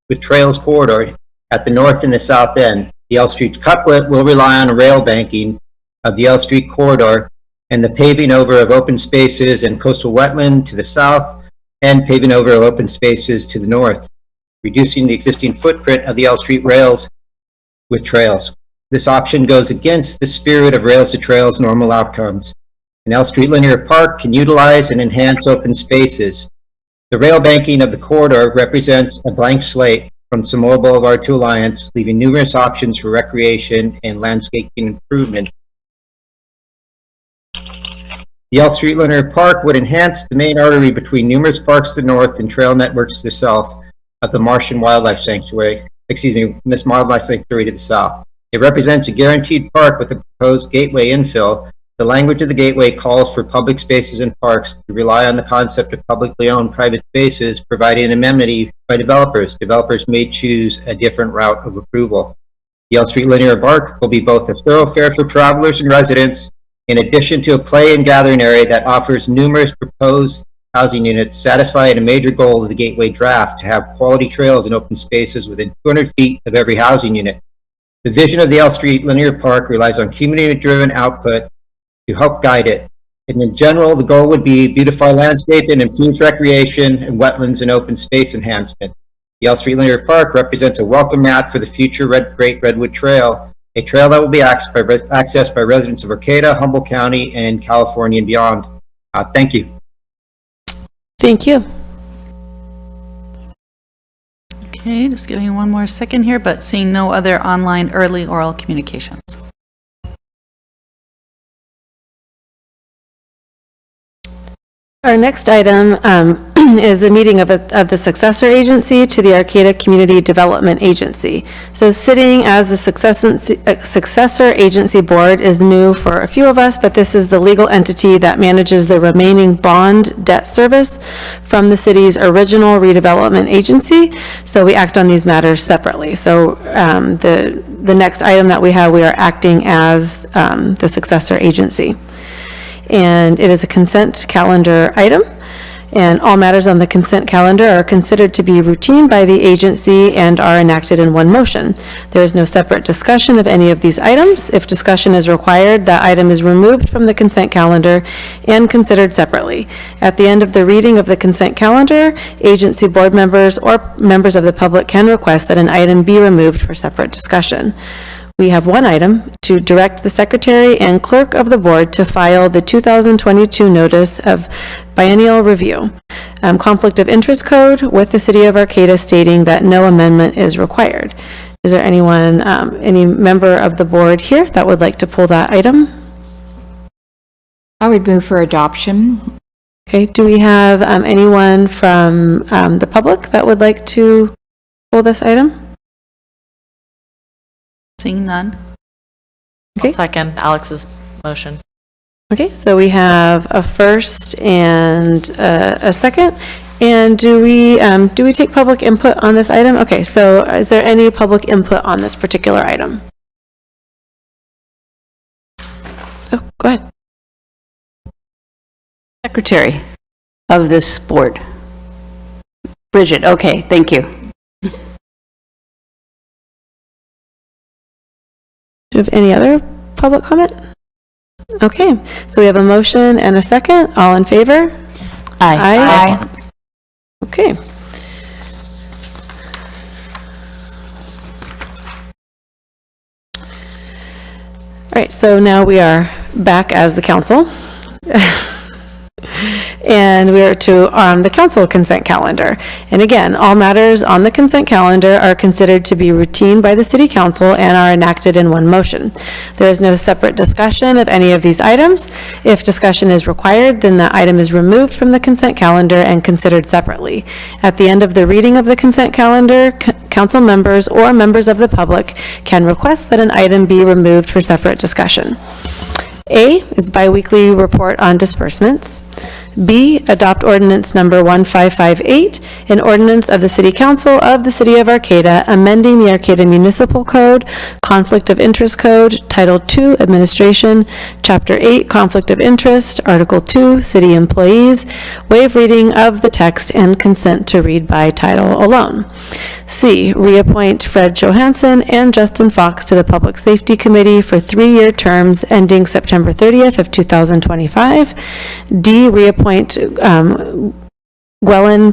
with trails corridor at the north and the south end. The L Street couplet will rely on a rail banking of the L Street corridor and the paving over of open spaces and coastal wetland to the south and paving over of open spaces to the north, reducing the existing footprint of the L Street rails with trails. This option goes against the spirit of Rails to Trails normal outcomes. An L Street Linear Park can utilize and enhance open spaces. The rail banking of the corridor represents a blank slate from Samoa Boulevard to Alliance, leaving numerous options for recreation and landscaping improvement. The L Street Linear Park would enhance the main artery between numerous parks to the north and trail networks to the south of the Martian Wildlife Sanctuary, Miss Wildlife Sanctuary to the south. It represents a guaranteed park with a proposed gateway infill. The language of the gateway calls for public spaces and parks to rely on the concept of publicly owned private spaces, providing an amenity by developers. Developers may choose a different route of approval. The L Street Linear Park will be both a thoroughfare for travelers and residents, in addition to a play and gathering area that offers numerous proposed housing units, satisfying a major goal of the Gateway draft to have quality trails and open spaces within 200 feet of every housing unit. The vision of the L Street Linear Park relies on community-driven output to help guide it. And in general, the goal would be beautify landscape and improve recreation and wetlands and open space enhancement. The L Street Linear Park represents a welcome mat for the future Great Redwood Trail, a trail that will be accessed by residents of Arcata, Humboldt County, and California and beyond. Thank you. Thank you. Okay, just giving you one more second here, but seeing no other online early oral communications. Our next item is a meeting of the successor agency to the Arcata Community Development Agency. So sitting as the successor agency board is new for a few of us, but this is the legal entity that manages the remaining bond debt service from the city's original redevelopment agency. So we act on these matters separately. So the next item that we have, we are acting as the successor agency. And it is a consent calendar item. And all matters on the consent calendar are considered to be routine by the agency and are enacted in one motion. There is no separate discussion of any of these items. If discussion is required, that item is removed from the consent calendar and considered separately. At the end of the reading of the consent calendar, agency board members or members of the public can request that an item be removed for separate discussion. We have one item to direct the secretary and clerk of the board to file the 2022 notice of biennial review, conflict of interest code with the city of Arcata stating that no amendment is required. Is there anyone, any member of the board here that would like to pull that item? I would move for adoption. Okay, do we have anyone from the public that would like to pull this item? Seeing none. Okay. I'll second Alex's motion. Okay, so we have a first and a second. And do we take public input on this item? Okay, so is there any public input on this particular item? Oh, go ahead. Secretary of this board. Bridget, okay, thank you. Do you have any other public comment? Okay, so we have a motion and a second. All in favor? Aye. Aye. Okay. All right, so now we are back as the council. And we are to the council consent calendar. And again, all matters on the consent calendar are considered to be routine by the city council and are enacted in one motion. There is no separate discussion of any of these items. If discussion is required, then the item is removed from the consent calendar and considered separately. At the end of the reading of the consent calendar, council members or members of the public can request that an item be removed for separate discussion. A is biweekly report on disbursements. B, adopt ordinance number 1558, an ordinance of the City Council of the City of Arcata amending the Arcata Municipal Code, Conflict of Interest Code, Title II, Administration, Chapter 8, Conflict of Interest, Article 2, City Employees, waive reading of the text and consent to read by title alone. C, reappoint Fred Johansson and Justin Fox to the Public Safety Committee for 3-year terms ending September 30th of 2025. D, reappoint Gwellen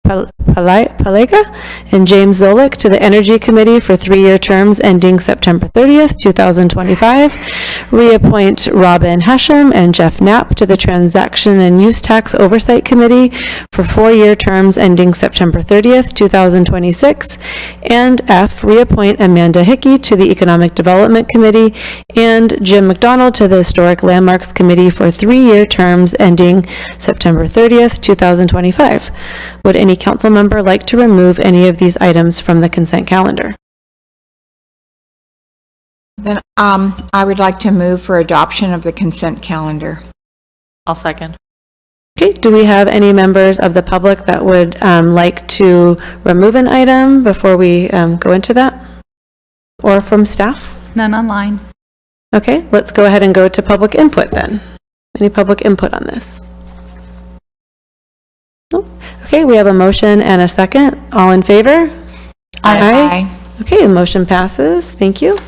Palega and James Zolik to the Energy Committee for 3-year terms ending September 30th, 2025. Reappoint Robin Hashem and Jeff Knapp to the Transaction and Use Tax Oversight Committee for 4-year terms ending September 30th, 2026. And F, reappoint Amanda Hickey to the Economic Development Committee and Jim McDonald to the Historic Landmarks Committee for 3-year terms ending September 30th, 2025. Would any council member like to remove any of these items from the consent calendar? Then I would like to move for adoption of the consent calendar. I'll second. Okay, do we have any members of the public that would like to remove an item before we go into that? Or from staff? None online. Okay, let's go ahead and go to public input then. Any public input on this? No? Okay, we have a motion and a second. All in favor? Aye. Okay, the motion passes. Thank you.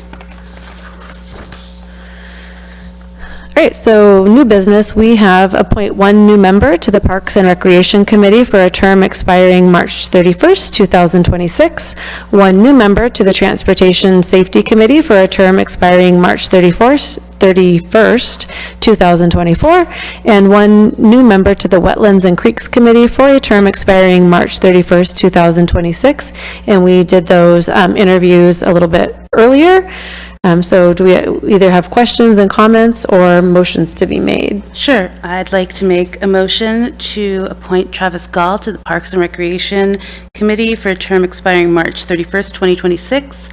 All right, so new business, we have appoint one new member to the Parks and Recreation Committee for a term expiring March 31st, 2026, one new member to the Transportation Safety Committee for a term expiring March 31st, 2024, and one new member to the Wetlands and Creeks Committee for a term expiring March 31st, 2026. And we did those interviews a little bit earlier. So do we either have questions and comments or motions to be made? Sure. I'd like to make a motion to appoint Travis Gall to the Parks and Recreation Committee for a term expiring March 31st, 2026,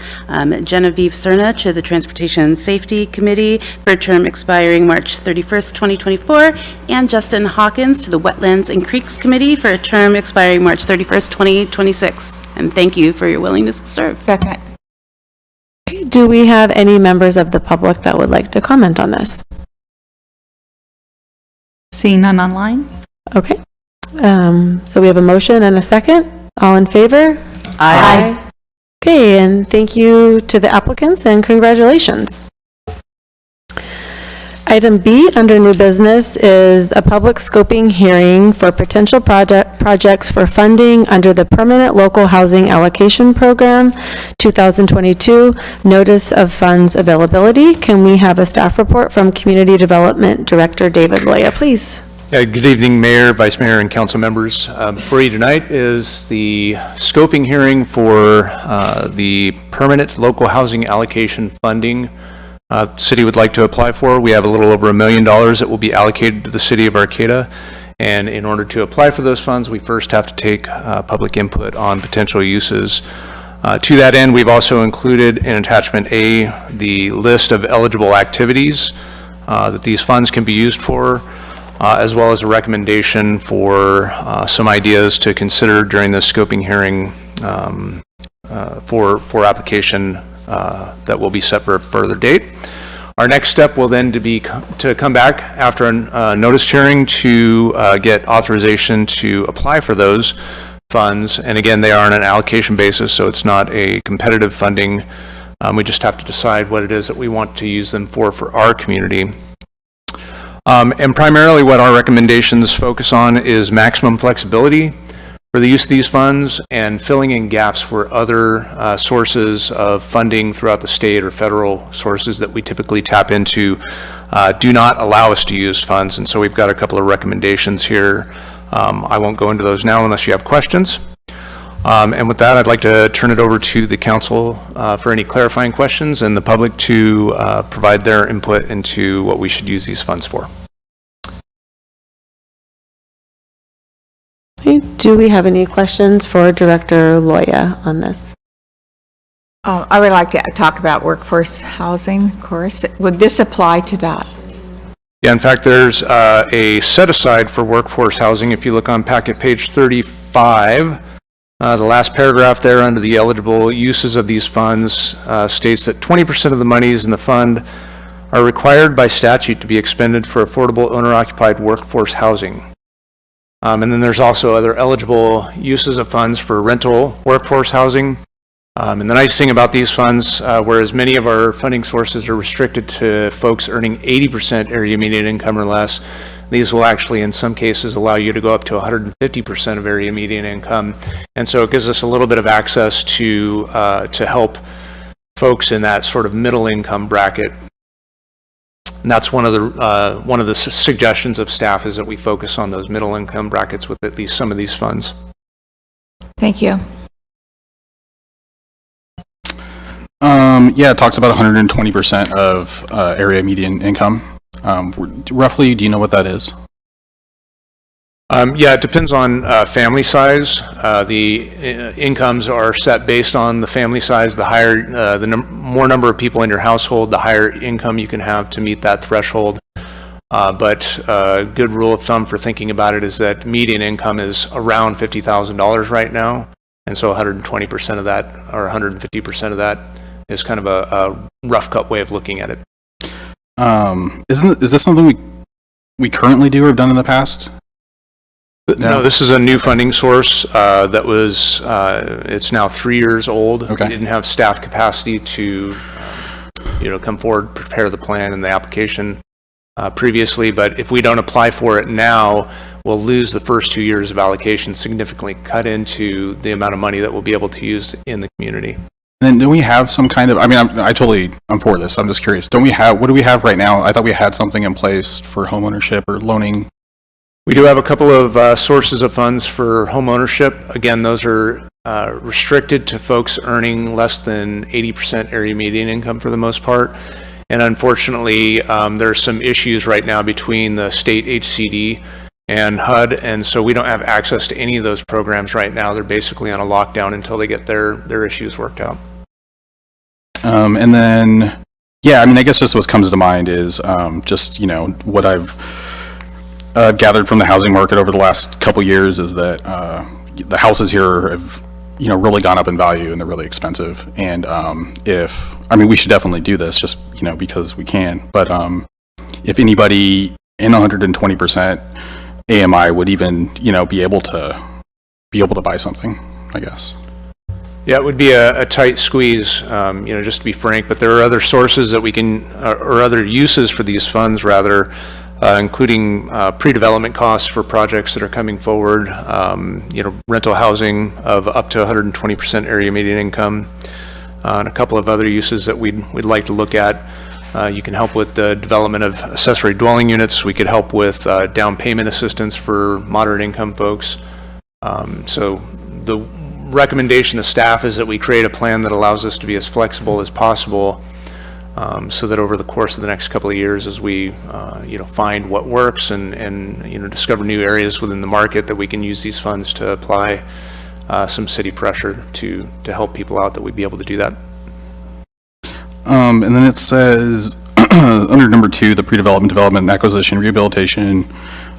Genevieve Cerna to the Transportation and Safety Committee for a term expiring March 31st, 2024, and Justin Hawkins to the Wetlands and Creeks Committee for a term expiring March 31st, 2026. And thank you for your willingness to serve. Second. Do we have any members of the public that would like to comment on this? Seeing none online? Okay. So we have a motion and a second. All in favor? Aye. Okay, and thank you to the applicants and congratulations. Item B under new business is a public scoping hearing for potential projects for funding under the Permanent Local Housing Allocation Program 2022 Notice of Funds Availability. Can we have a staff report from Community Development Director David Loya, please? Good evening, Mayor, Vice Mayor, and council members. Before you tonight is the scoping hearing for the Permanent Local Housing Allocation Funding the city would like to apply for. We have a little over $1 million that will be allocated to the city of Arcata. And in order to apply for those funds, we first have to take public input on potential uses. To that end, we've also included in attachment A the list of eligible activities that these funds can be used for, as well as a recommendation for some ideas to consider during the scoping hearing for application that will be set for a further date. Our next step will then be to come back after a notice hearing to get authorization to apply for those funds. And again, they are on an allocation basis, so it's not a competitive funding. We just have to decide what it is that we want to use them for our community. And primarily what our recommendations focus on is maximum flexibility for the use of these funds and filling in gaps where other sources of funding throughout the state or federal sources that we typically tap into do not allow us to use funds. And so we've got a couple of recommendations here. I won't go into those now unless you have questions. And with that, I'd like to turn it over to the council for any clarifying questions and the public to provide their input into what we should use these funds for. Okay. Do we have any questions for Director Loya on this? I would like to talk about workforce housing, of course. Would this apply to that? Yeah, in fact, there's a set aside for workforce housing. If you look on packet page 35, the last paragraph there under the eligible uses of these funds states that 20% of the monies in the fund are required by statute to be expended for affordable owner-occupied workforce housing. And then there's also other eligible uses of funds for rental workforce housing. And the nice thing about these funds, whereas many of our funding sources are restricted to folks earning 80% area median income or less, these will actually in some cases allow you to go up to 150% of area median income. And so it gives us a little bit of access to help folks in that sort of middle income bracket. And that's one of the suggestions of staff, is that we focus on those middle income brackets with at least some of these funds. Thank you. Yeah, it talks about 120% of area median income. Roughly, do you know what that is? Yeah, it depends on family size. The incomes are set based on the family size. The higher, more number of people in your household, the higher income you can have to meet that threshold. But a good rule of thumb for thinking about it is that median income is around $50,000 right now. And so 120% of that, or 150% of that, is kind of a rough cut way of looking at it. Is this something we currently do or have done in the past? No, this is a new funding source that was, it's now 3 years old. Okay. We didn't have staff capacity to, come forward, prepare the plan and the application previously, but if we don't apply for it now, we'll lose the first 2 years of allocation, significantly cut into the amount of money that we'll be able to use in the community. And then do we have some kind of, I'm for this, I'm just curious. What do we have right now? I thought we had something in place for home ownership or loaning. We do have a couple of sources of funds for home ownership. Again, those are restricted to folks earning less than 80% area median income for the most part. And unfortunately, there's some issues right now between the state HCD and HUD, and so we don't have access to any of those programs right now. They're basically on a lockdown until they get their issues worked out. And then, yeah, I mean, I guess just what comes to mind is just, what I've gathered from the housing market over the last couple years is that the houses here have, really gone up in value and they're really expensive. And we should definitely do this just, because we can. But if anybody in 120% AMI would even, be able to buy something, I guess. Yeah, it would be a tight squeeze, just to be frank, but there are other sources that we can, or other uses for these funds rather, including pre-development costs for projects that are coming forward, rental housing of up to 120% area median income, and a couple of other uses that we'd like to look at. You can help with the development of accessory dwelling units. We could help with down payment assistance for moderate income folks. So the recommendation of staff is that we create a plan that allows us to be as flexible as possible, so that over the course of the next couple of years, as we find what works and discover new areas within the market, that we can use these funds to apply some city pressure to help people out, that we'd be able to do that. And then it says under number 2, the pre-development, development, acquisition, rehabilitation,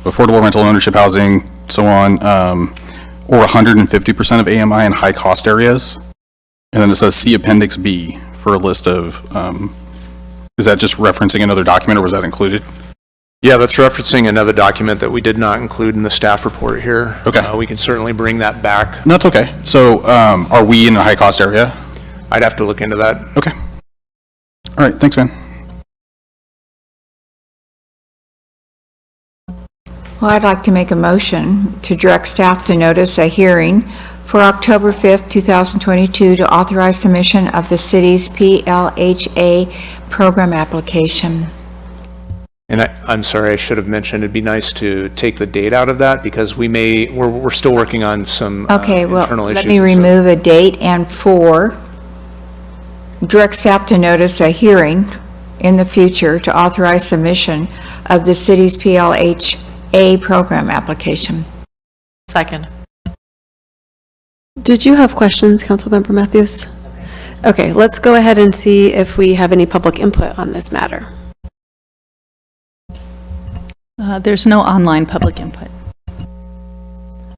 affordable rental ownership housing, so on, or 150% of AMI in high cost areas. And then it says see Appendix B for a list of, is that just referencing another document or was that included? Yeah, that's referencing another document that we did not include in the staff report here. Okay. We can certainly bring that back. No, that's okay. So are we in a high cost area? I'd have to look into that. Okay. All right, thanks, man. Well, I'd like to make a motion to direct staff to notice a hearing for October 5th, 2022 to authorize submission of the city's PLHA program application. And I'm sorry, I should have mentioned, it'd be nice to take the date out of that because we're still working on some Okay, well, internal issues. let me remove a date and direct staff to notice a hearing in the future to authorize submission of the city's PLHA program application. Second. Did you have questions, Councilmember Matthews? Okay, let's go ahead and see if we have any public input on this matter. There's no online public input.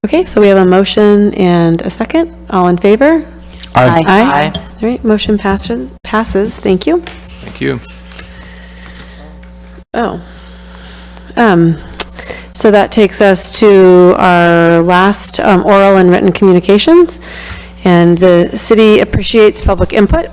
Okay, so we have a motion and a second. All in favor? Aye. Aye. All right, motion passes. Thank you. Thank you. Oh. So that takes us to our last oral and written communications. And the city appreciates public input.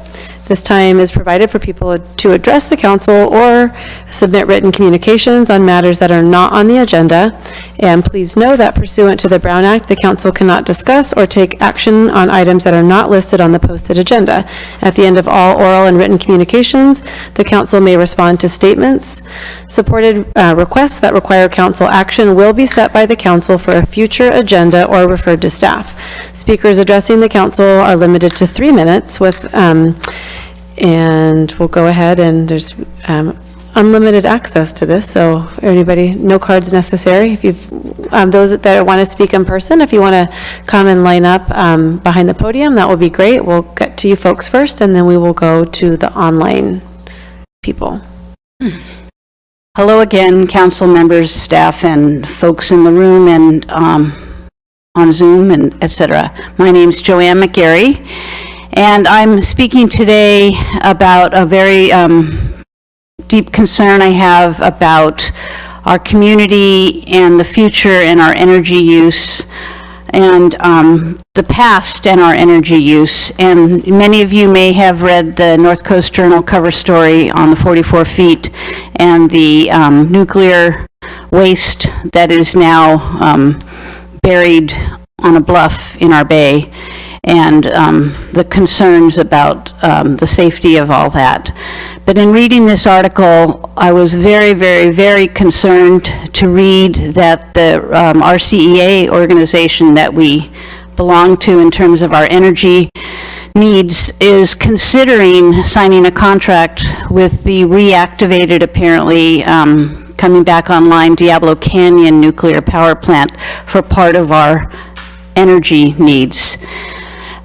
This time is provided for people to address the council or submit written communications on matters that are not on the agenda. And please know that pursuant to the Brown Act, the council cannot discuss or take action on items that are not listed on the posted agenda. At the end of all oral and written communications, the council may respond to statements. Supported requests that require council action will be set by the council for a future agenda or referred to staff. Speakers addressing the council are limited to 3 minutes and we'll go ahead, and there's unlimited access to this, so anybody, no cards necessary. If you've, those that want to speak in person, if you want to come and line up behind the podium, that would be great. We'll get to you folks first, and then we will go to the online people. Hello again, council members, staff, and folks in the room and on Zoom and etc. My name's Joanne McGarry, and I'm speaking today about a very deep concern I have about our community and the future and our energy use and the past and our energy use. And many of you may have read the North Coast Journal cover story on the 44 feet and the nuclear waste that is now buried on a bluff in our bay, and the concerns about the safety of all that. But in reading this article, I was very, very, very concerned to read that the RCEA organization that we belong to in terms of our energy needs, is considering signing a contract with the reactivated, apparently, coming back online, Diablo Canyon nuclear power plant for part of our energy needs.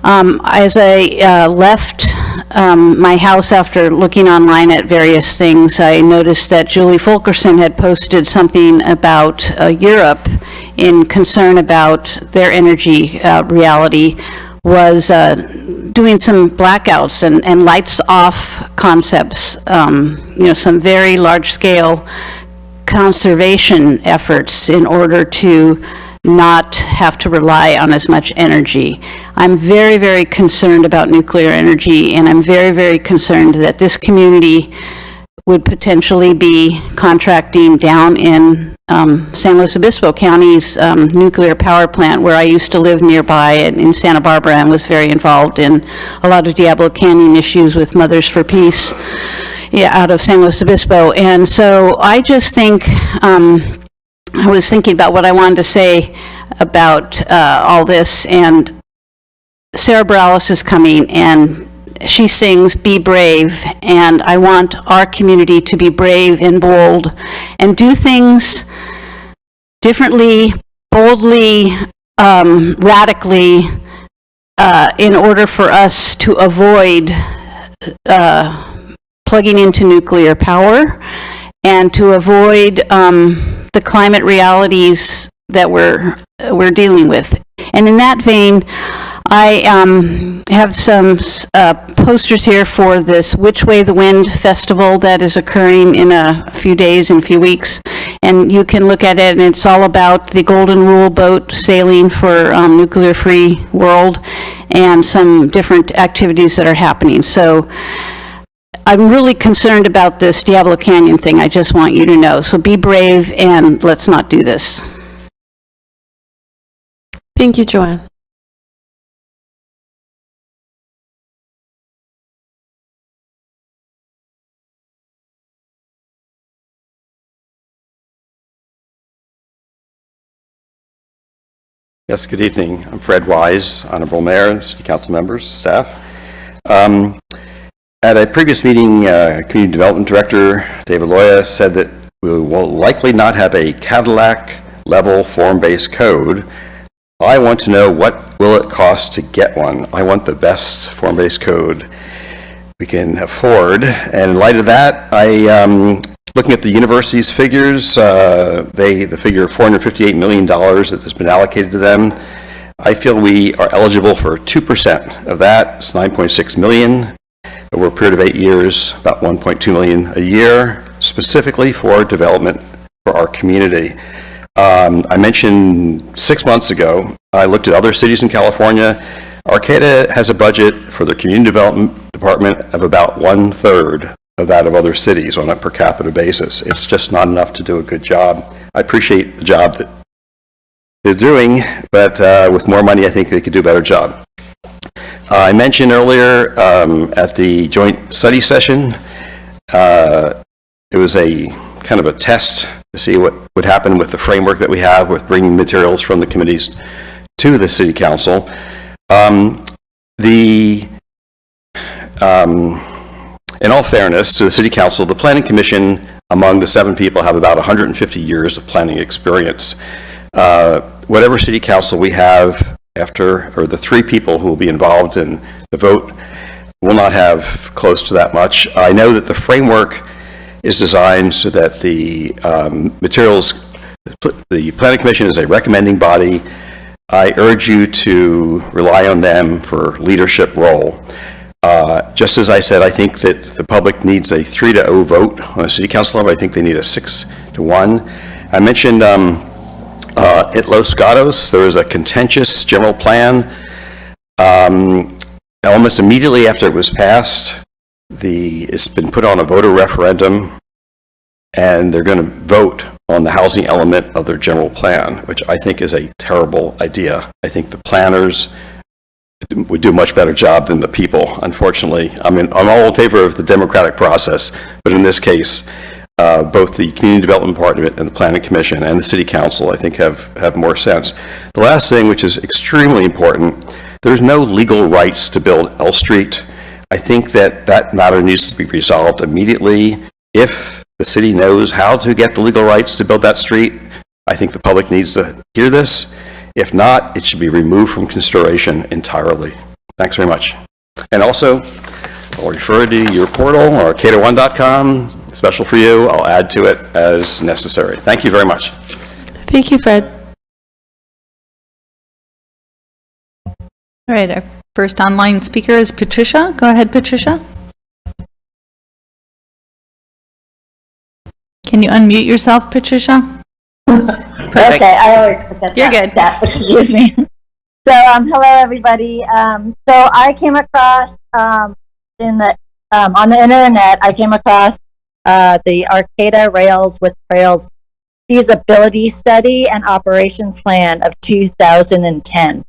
As I left my house after looking online at various things, I noticed that Julie Fulkerson had posted something about Europe in concern about their energy reality, was doing some blackouts and lights off concepts, some very large-scale conservation efforts in order to not have to rely on as much energy. I'm very, very concerned about nuclear energy, and I'm very, very concerned that this community would potentially be contracting down in San Luis Obispo County's nuclear power plant, where I used to live nearby in Santa Barbara and was very involved in a lot of Diablo Canyon issues with Mothers for Peace, out of San Luis Obispo. And so I just think, I was thinking about what I wanted to say about all this, and Sarah Bareilles is coming, and she sings "Be Brave," and I want our community to be brave and bold and do things differently, boldly, radically, in order for us to avoid plugging into nuclear power and to avoid the climate realities that we're dealing with. And in that vein, I have some posters here for this Which Way the Wind festival that is occurring in a few days, in a few weeks. And you can look at it, and it's all about the Golden Rule boat sailing for nuclear-free world and some different activities that are happening. So I'm really concerned about this Diablo Canyon thing. I just want you to know. So be brave, and let's not do this. Thank you, Joanne. Yes, good evening. I'm Fred Wise, Honorable Mayor, City Council members, staff. At a previous meeting, Community Development Director David Loya said that we will likely not have a Cadillac-level form-based code. I want to know, what will it cost to get one? I want the best form-based code we can afford. And in light of that, looking at the university's figures, the figure of $458 million that has been allocated to them, I feel we are eligible for 2% of that. It's $9.6 million over a period of 8 years, about $1.2 million a year, specifically for development for our community. I mentioned 6 months ago, I looked at other cities in California. Arcata has a budget for their community development department of about 1/3 of that of other cities on a per capita basis. It's just not enough to do a good job. I appreciate the job that they're doing, but with more money, I think they could do a better job. I mentioned earlier at the joint study session, it was a kind of a test to see what would happen with the framework that we have with bringing materials from the committees to the City Council. In all fairness to the City Council, the Planning Commission, among the 7 people, have about 150 years of planning experience. Whatever City Council we have after, or the 3 people who will be involved in the vote, will not have close to that much. I know that the framework is designed so that the materials, the Planning Commission is a recommending body. I urge you to rely on them for leadership role. Just as I said, I think that the public needs a 3-0 vote on a City Council level. I think they need a 6-1. I mentioned at Los Gatos, there was a contentious general plan. Almost immediately after it was passed, it's been put on a voter referendum, and they're going to vote on the housing element of their general plan, which I think is a terrible idea. I think the planners would do a much better job than the people, unfortunately. I mean, I'm all in favor of the democratic process, but in this case, both the Community Development Department and the Planning Commission and the City Council, I think, have more sense. The last thing, which is extremely important, there's no legal rights to build L Street. I think that matter needs to be resolved immediately. If the city knows how to get the legal rights to build that street, I think the public needs to hear this. If not, it should be removed from consideration entirely. Thanks very much. And also, I'll refer to your portal or arcata1.com, special for you. I'll add to it as necessary. Thank you very much. Thank you, Fred. All right, our first online speaker is Patricia. Go ahead, Patricia. Can you unmute yourself, Patricia? Perfect. Okay, I always forget You're that good. step, excuse me. So, hello everybody. So I came across on the internet, I came across the Arcata Rails with Trails feasibility study and operations plan of 2010.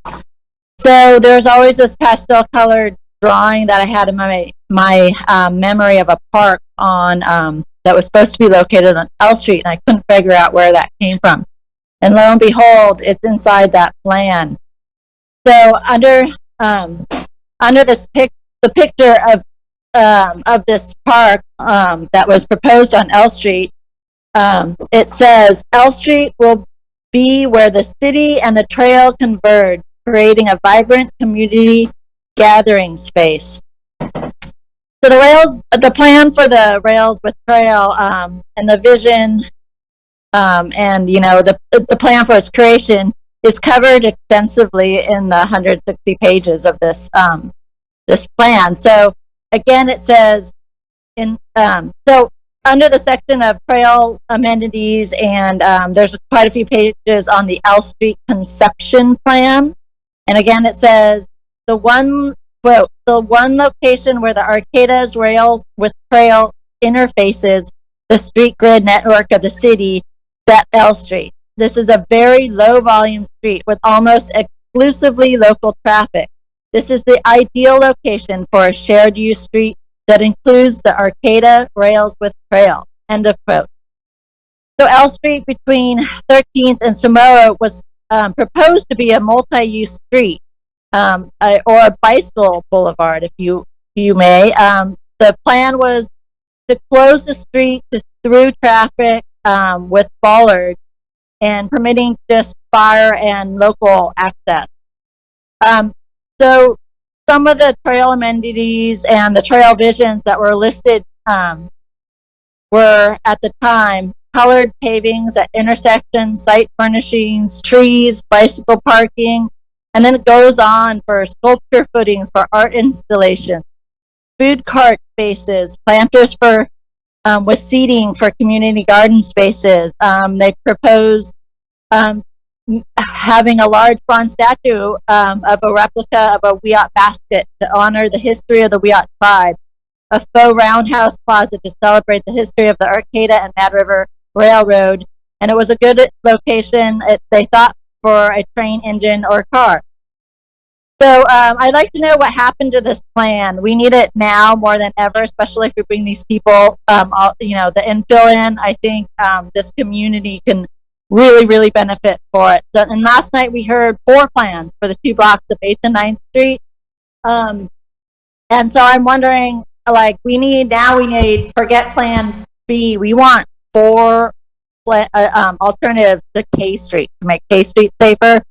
So there's always this pastel colored drawing that I had in my memory of a park on that was supposed to be located on L Street, and I couldn't figure out where that came from. And lo and behold, it's inside that plan. So under this the picture of this park that was proposed on L Street, it says L Street will be where the city and the trail converge, creating a vibrant community gathering space. So the plan for the Rails with Trail and the vision and the plan for its creation is covered extensively in the 160 pages of this this plan. So again, it says so under the section of trail amenities, and there's quite a few pages on the L Street conception plan. And again, it says the one location where the Arcata's Rails with Trail interfaces the street grid network of the city, that L Street. This is a very low volume street with almost exclusively local traffic. This is the ideal location for a shared use street that includes the Arcata Rails with Trail. End of quote. So L Street between 13th and Samoa was proposed to be a multi-use street or a bicycle boulevard, if you may. The plan was to close the street to through traffic with bollards and permitting just fire and local access. So some of the trail amenities and the trail visions that were listed were at the time colored pavings at intersections, site furnishings, trees, bicycle parking, and then it goes on for sculpture footings for art installations, food cart spaces, planters for with seating for community garden spaces. They proposed having a large bronze statue of a replica of a Wiyot basket to honor the history of the Wiyot tribe, a faux roundhouse closet to celebrate the history of the Arcata and Mad River Railroad, and it was a good location, they thought, for a train, engine, or car. So I'd like to know what happened to this plan. We need it now more than ever, especially if we bring these people, the infill in. I think this community can really benefit for it. So, and last night we heard 4 plans for the 2 blocks of 8th and 9th Street. And so I'm wondering, we need, forget Plan B. We want 4 alternatives to K Street to make K Street safer.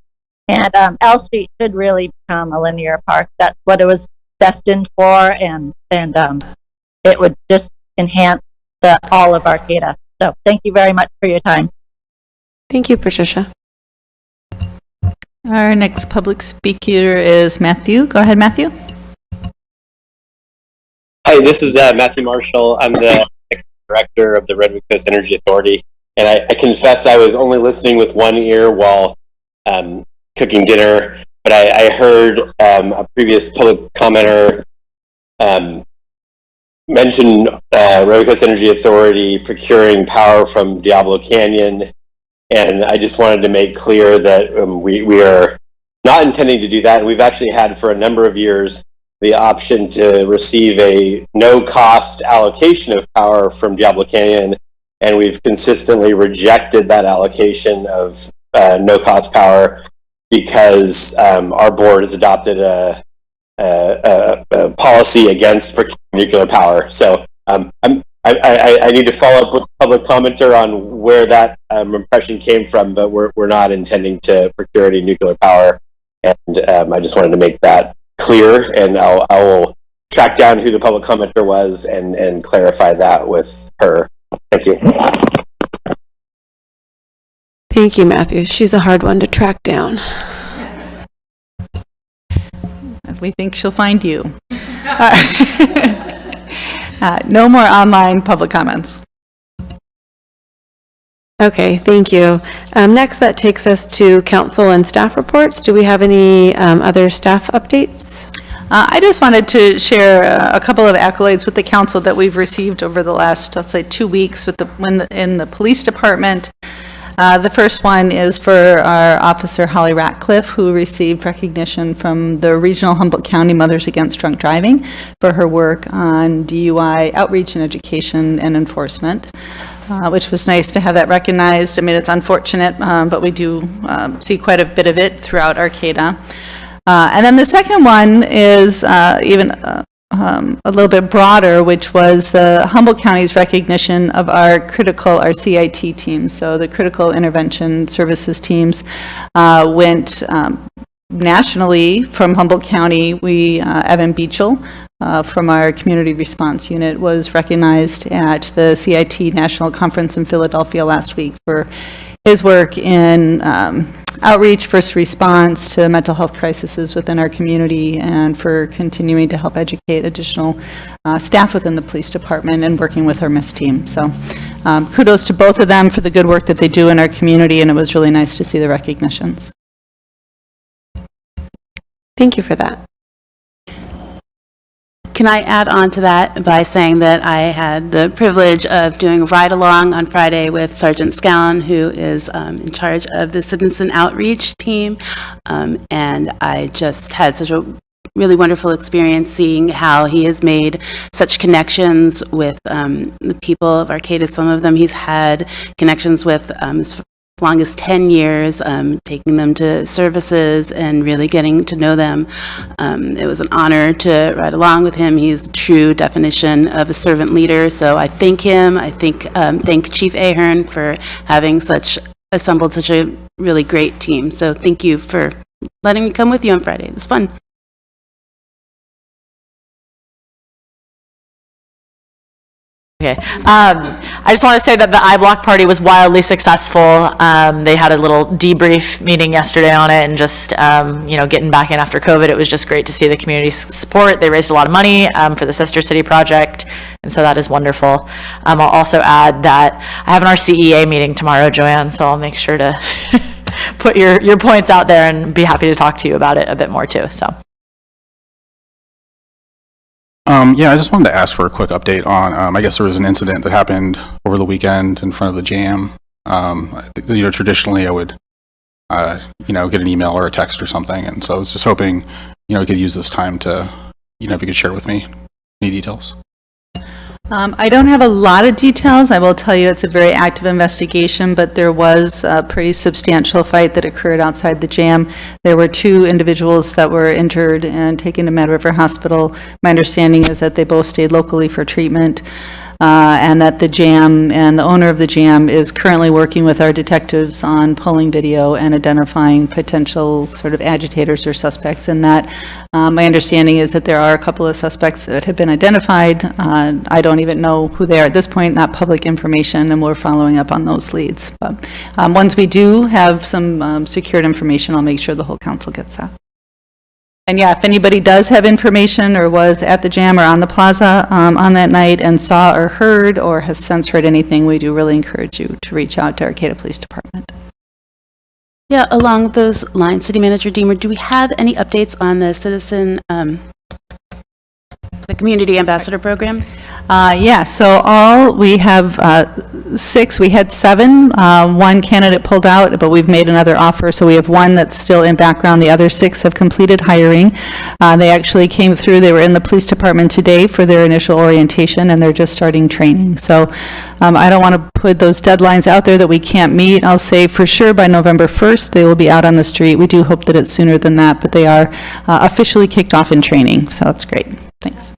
And L Street should really become a linear park. That's what it was destined for, and it would just enhance all of Arcata. So thank you very much for your time. Thank you, Patricia. Our next public speaker is Matthew. Go ahead, Matthew. Hi, this is Matthew Marshall. I'm the director of the Redwood Coast Energy Authority, and I confess I was only listening with one ear while cooking dinner, but I heard a previous public commenter mention Redwood Coast Energy Authority procuring power from Diablo Canyon, and I just wanted to make clear that we are not intending to do that. We've actually had for a number of years the option to receive a no-cost allocation of power from Diablo Canyon, and we've consistently rejected that allocation of no-cost power because our board has adopted a policy against procuring nuclear power. So I need to follow up with the public commenter on where that impression came from, but we're not intending to procure any nuclear power, and I just wanted to make that clear, and I will track down who the public commenter was and clarify that with her. Thank you. Thank you, Matthew. She's a hard one to track down. We think she'll find you. No more online public comments. Okay, thank you. Next, that takes us to council and staff reports. Do we have any other staff updates? I just wanted to share a couple of accolades with the council that we've received over the last, let's say, 2 weeks in the police department. The first one is for our officer, Holly Ratcliffe, who received recognition from the Regional Humboldt County Mothers Against Drunk Driving for her work on DUI outreach and education and enforcement, which was nice to have that recognized. I mean, it's unfortunate, but we do see quite a bit of it throughout Arcata. And then the second one is even a little bit broader, which was the Humboldt County's recognition of our CIT teams. So the critical intervention services teams went nationally from Humboldt County. Evan Beachel from our community response unit was recognized at the CIT National Conference in Philadelphia last week for his work in outreach, first response to mental health crises within our community, and for continuing to help educate additional staff within the police department and working with our MISS team. So kudos to both of them for the good work that they do in our community, and it was really nice to see the recognitions. Thank you for that. Can I add on to that by saying that I had the privilege of doing a ride-along on Friday with Sergeant Scown, who is in charge of the citizen outreach team, and I just had such a really wonderful experience seeing how he has made such connections with the people of Arcata. Some of them he's had connections with as long as 10 years, taking them to services and really getting to know them. It was an honor to ride along with him. He's the true definition of a servant leader, so I thank him. I thank Chief Ahern for having assembled such a really great team. So thank you for letting me come with you on Friday. It was fun. Okay. I just want to say that the iBlock party was wildly successful. They had a little debrief meeting yesterday on it, and just, getting back in after COVID, it was just great to see the community support. They raised a lot of money for the Sister City project, and so that is wonderful. I'll also add that I have an RCEA meeting tomorrow, Joanne, so I'll make sure to put your points out there and be happy to talk to you about it a bit more too. So. Yeah, I just wanted to ask for a quick update on, I guess there was an incident that happened over the weekend in front of the jam. Traditionally I would, get an email or a text or something, and so I was just hoping, we could use this time to, if you could share with me any details. I don't have a lot of details. I will tell you it's a very active investigation, but there was a pretty substantial fight that occurred outside the jam. There were 2 individuals that were injured and taken to Mad River Hospital. My understanding is that they both stayed locally for treatment, and that the jam and the owner of the jam is currently working with our detectives on pulling video and identifying potential sort of agitators or suspects in that. My understanding is that there are a couple of suspects that have been identified. I don't even know who they are at this point, not public information, and we're following up on those leads. But once we do have some secured information, I'll make sure the whole council gets that. And yeah, if anybody does have information or was at the jam or on the plaza on that night and saw or heard or has since heard anything, we do really encourage you to reach out to Arcata Police Department. Yeah, along those lines, City Manager Deemer, do we have any updates on the citizen, the Community Ambassador Program? Yeah, so we have 6, we had 7. One candidate pulled out, but we've made another offer, so we have 1 that's still in background. The other 6 have completed hiring. They actually came through, they were in the police department today for their initial orientation, and they're just starting training. So I don't want to put those deadlines out there that we can't meet. I'll say for sure by November 1st, they will be out on the street. We do hope that it's sooner than that, but they are officially kicked off in training, so that's great. Thanks.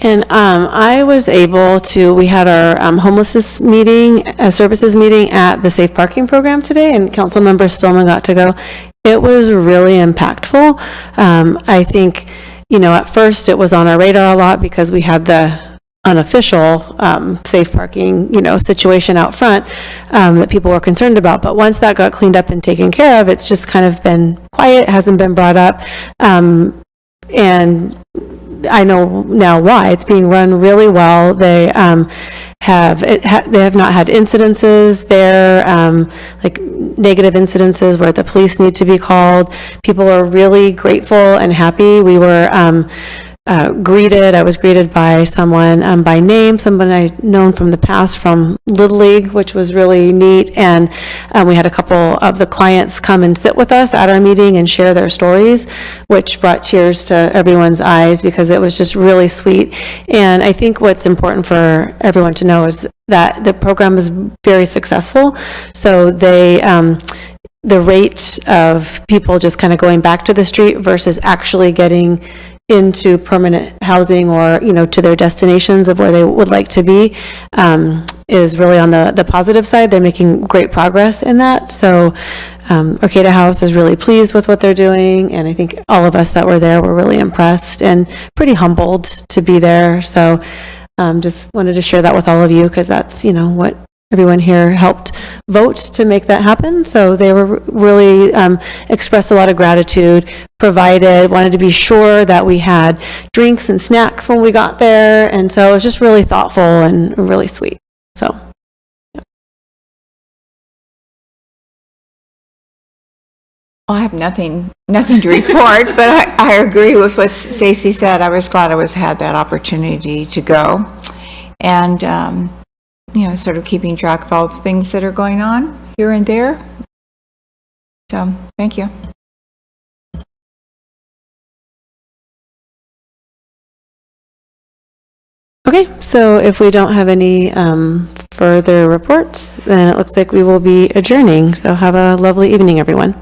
And I was able to, we had our homelessness meeting, services meeting at the Safe Parking Program today, and Councilmember Stillman got to go. It was really impactful. I think, at first it was on our radar a lot because we had the unofficial safe parking, situation out front that people were concerned about. But once that got cleaned up and taken care of, it's just kind of been quiet, hasn't been brought up. And I know now why. It's being run really well. They have not had incidences there, like negative incidences where the police need to be called. People are really grateful and happy. We were I was greeted by someone by name, someone I'd known from the past from Little League, which was really neat. And we had a couple of the clients come and sit with us at our meeting and share their stories, which brought tears to everyone's eyes because it was just really sweet. And I think what's important for everyone to know is that the program is very successful. So the rate of people just kind of going back to the street versus actually getting into permanent housing or, to their destinations of where they would like to be, is really on the positive side. They're making great progress in that. So Arcata House is really pleased with what they're doing. And I think all of us that were there were really impressed and pretty humbled to be there. So just wanted to share that with all of you because that's, what everyone here helped vote to make that happen. So they were really expressed a lot of gratitude, wanted to be sure that we had drinks and snacks when we got there. And so it was just really thoughtful and really sweet. So. Well, I have nothing to report, but I agree with what Stacy said. I was glad I had that opportunity to go. And, sort of keeping track of all the things that are going on here and there. So, thank you. Okay, so if we don't have any further reports, then it looks like we will be adjourning. So have a lovely evening, everyone.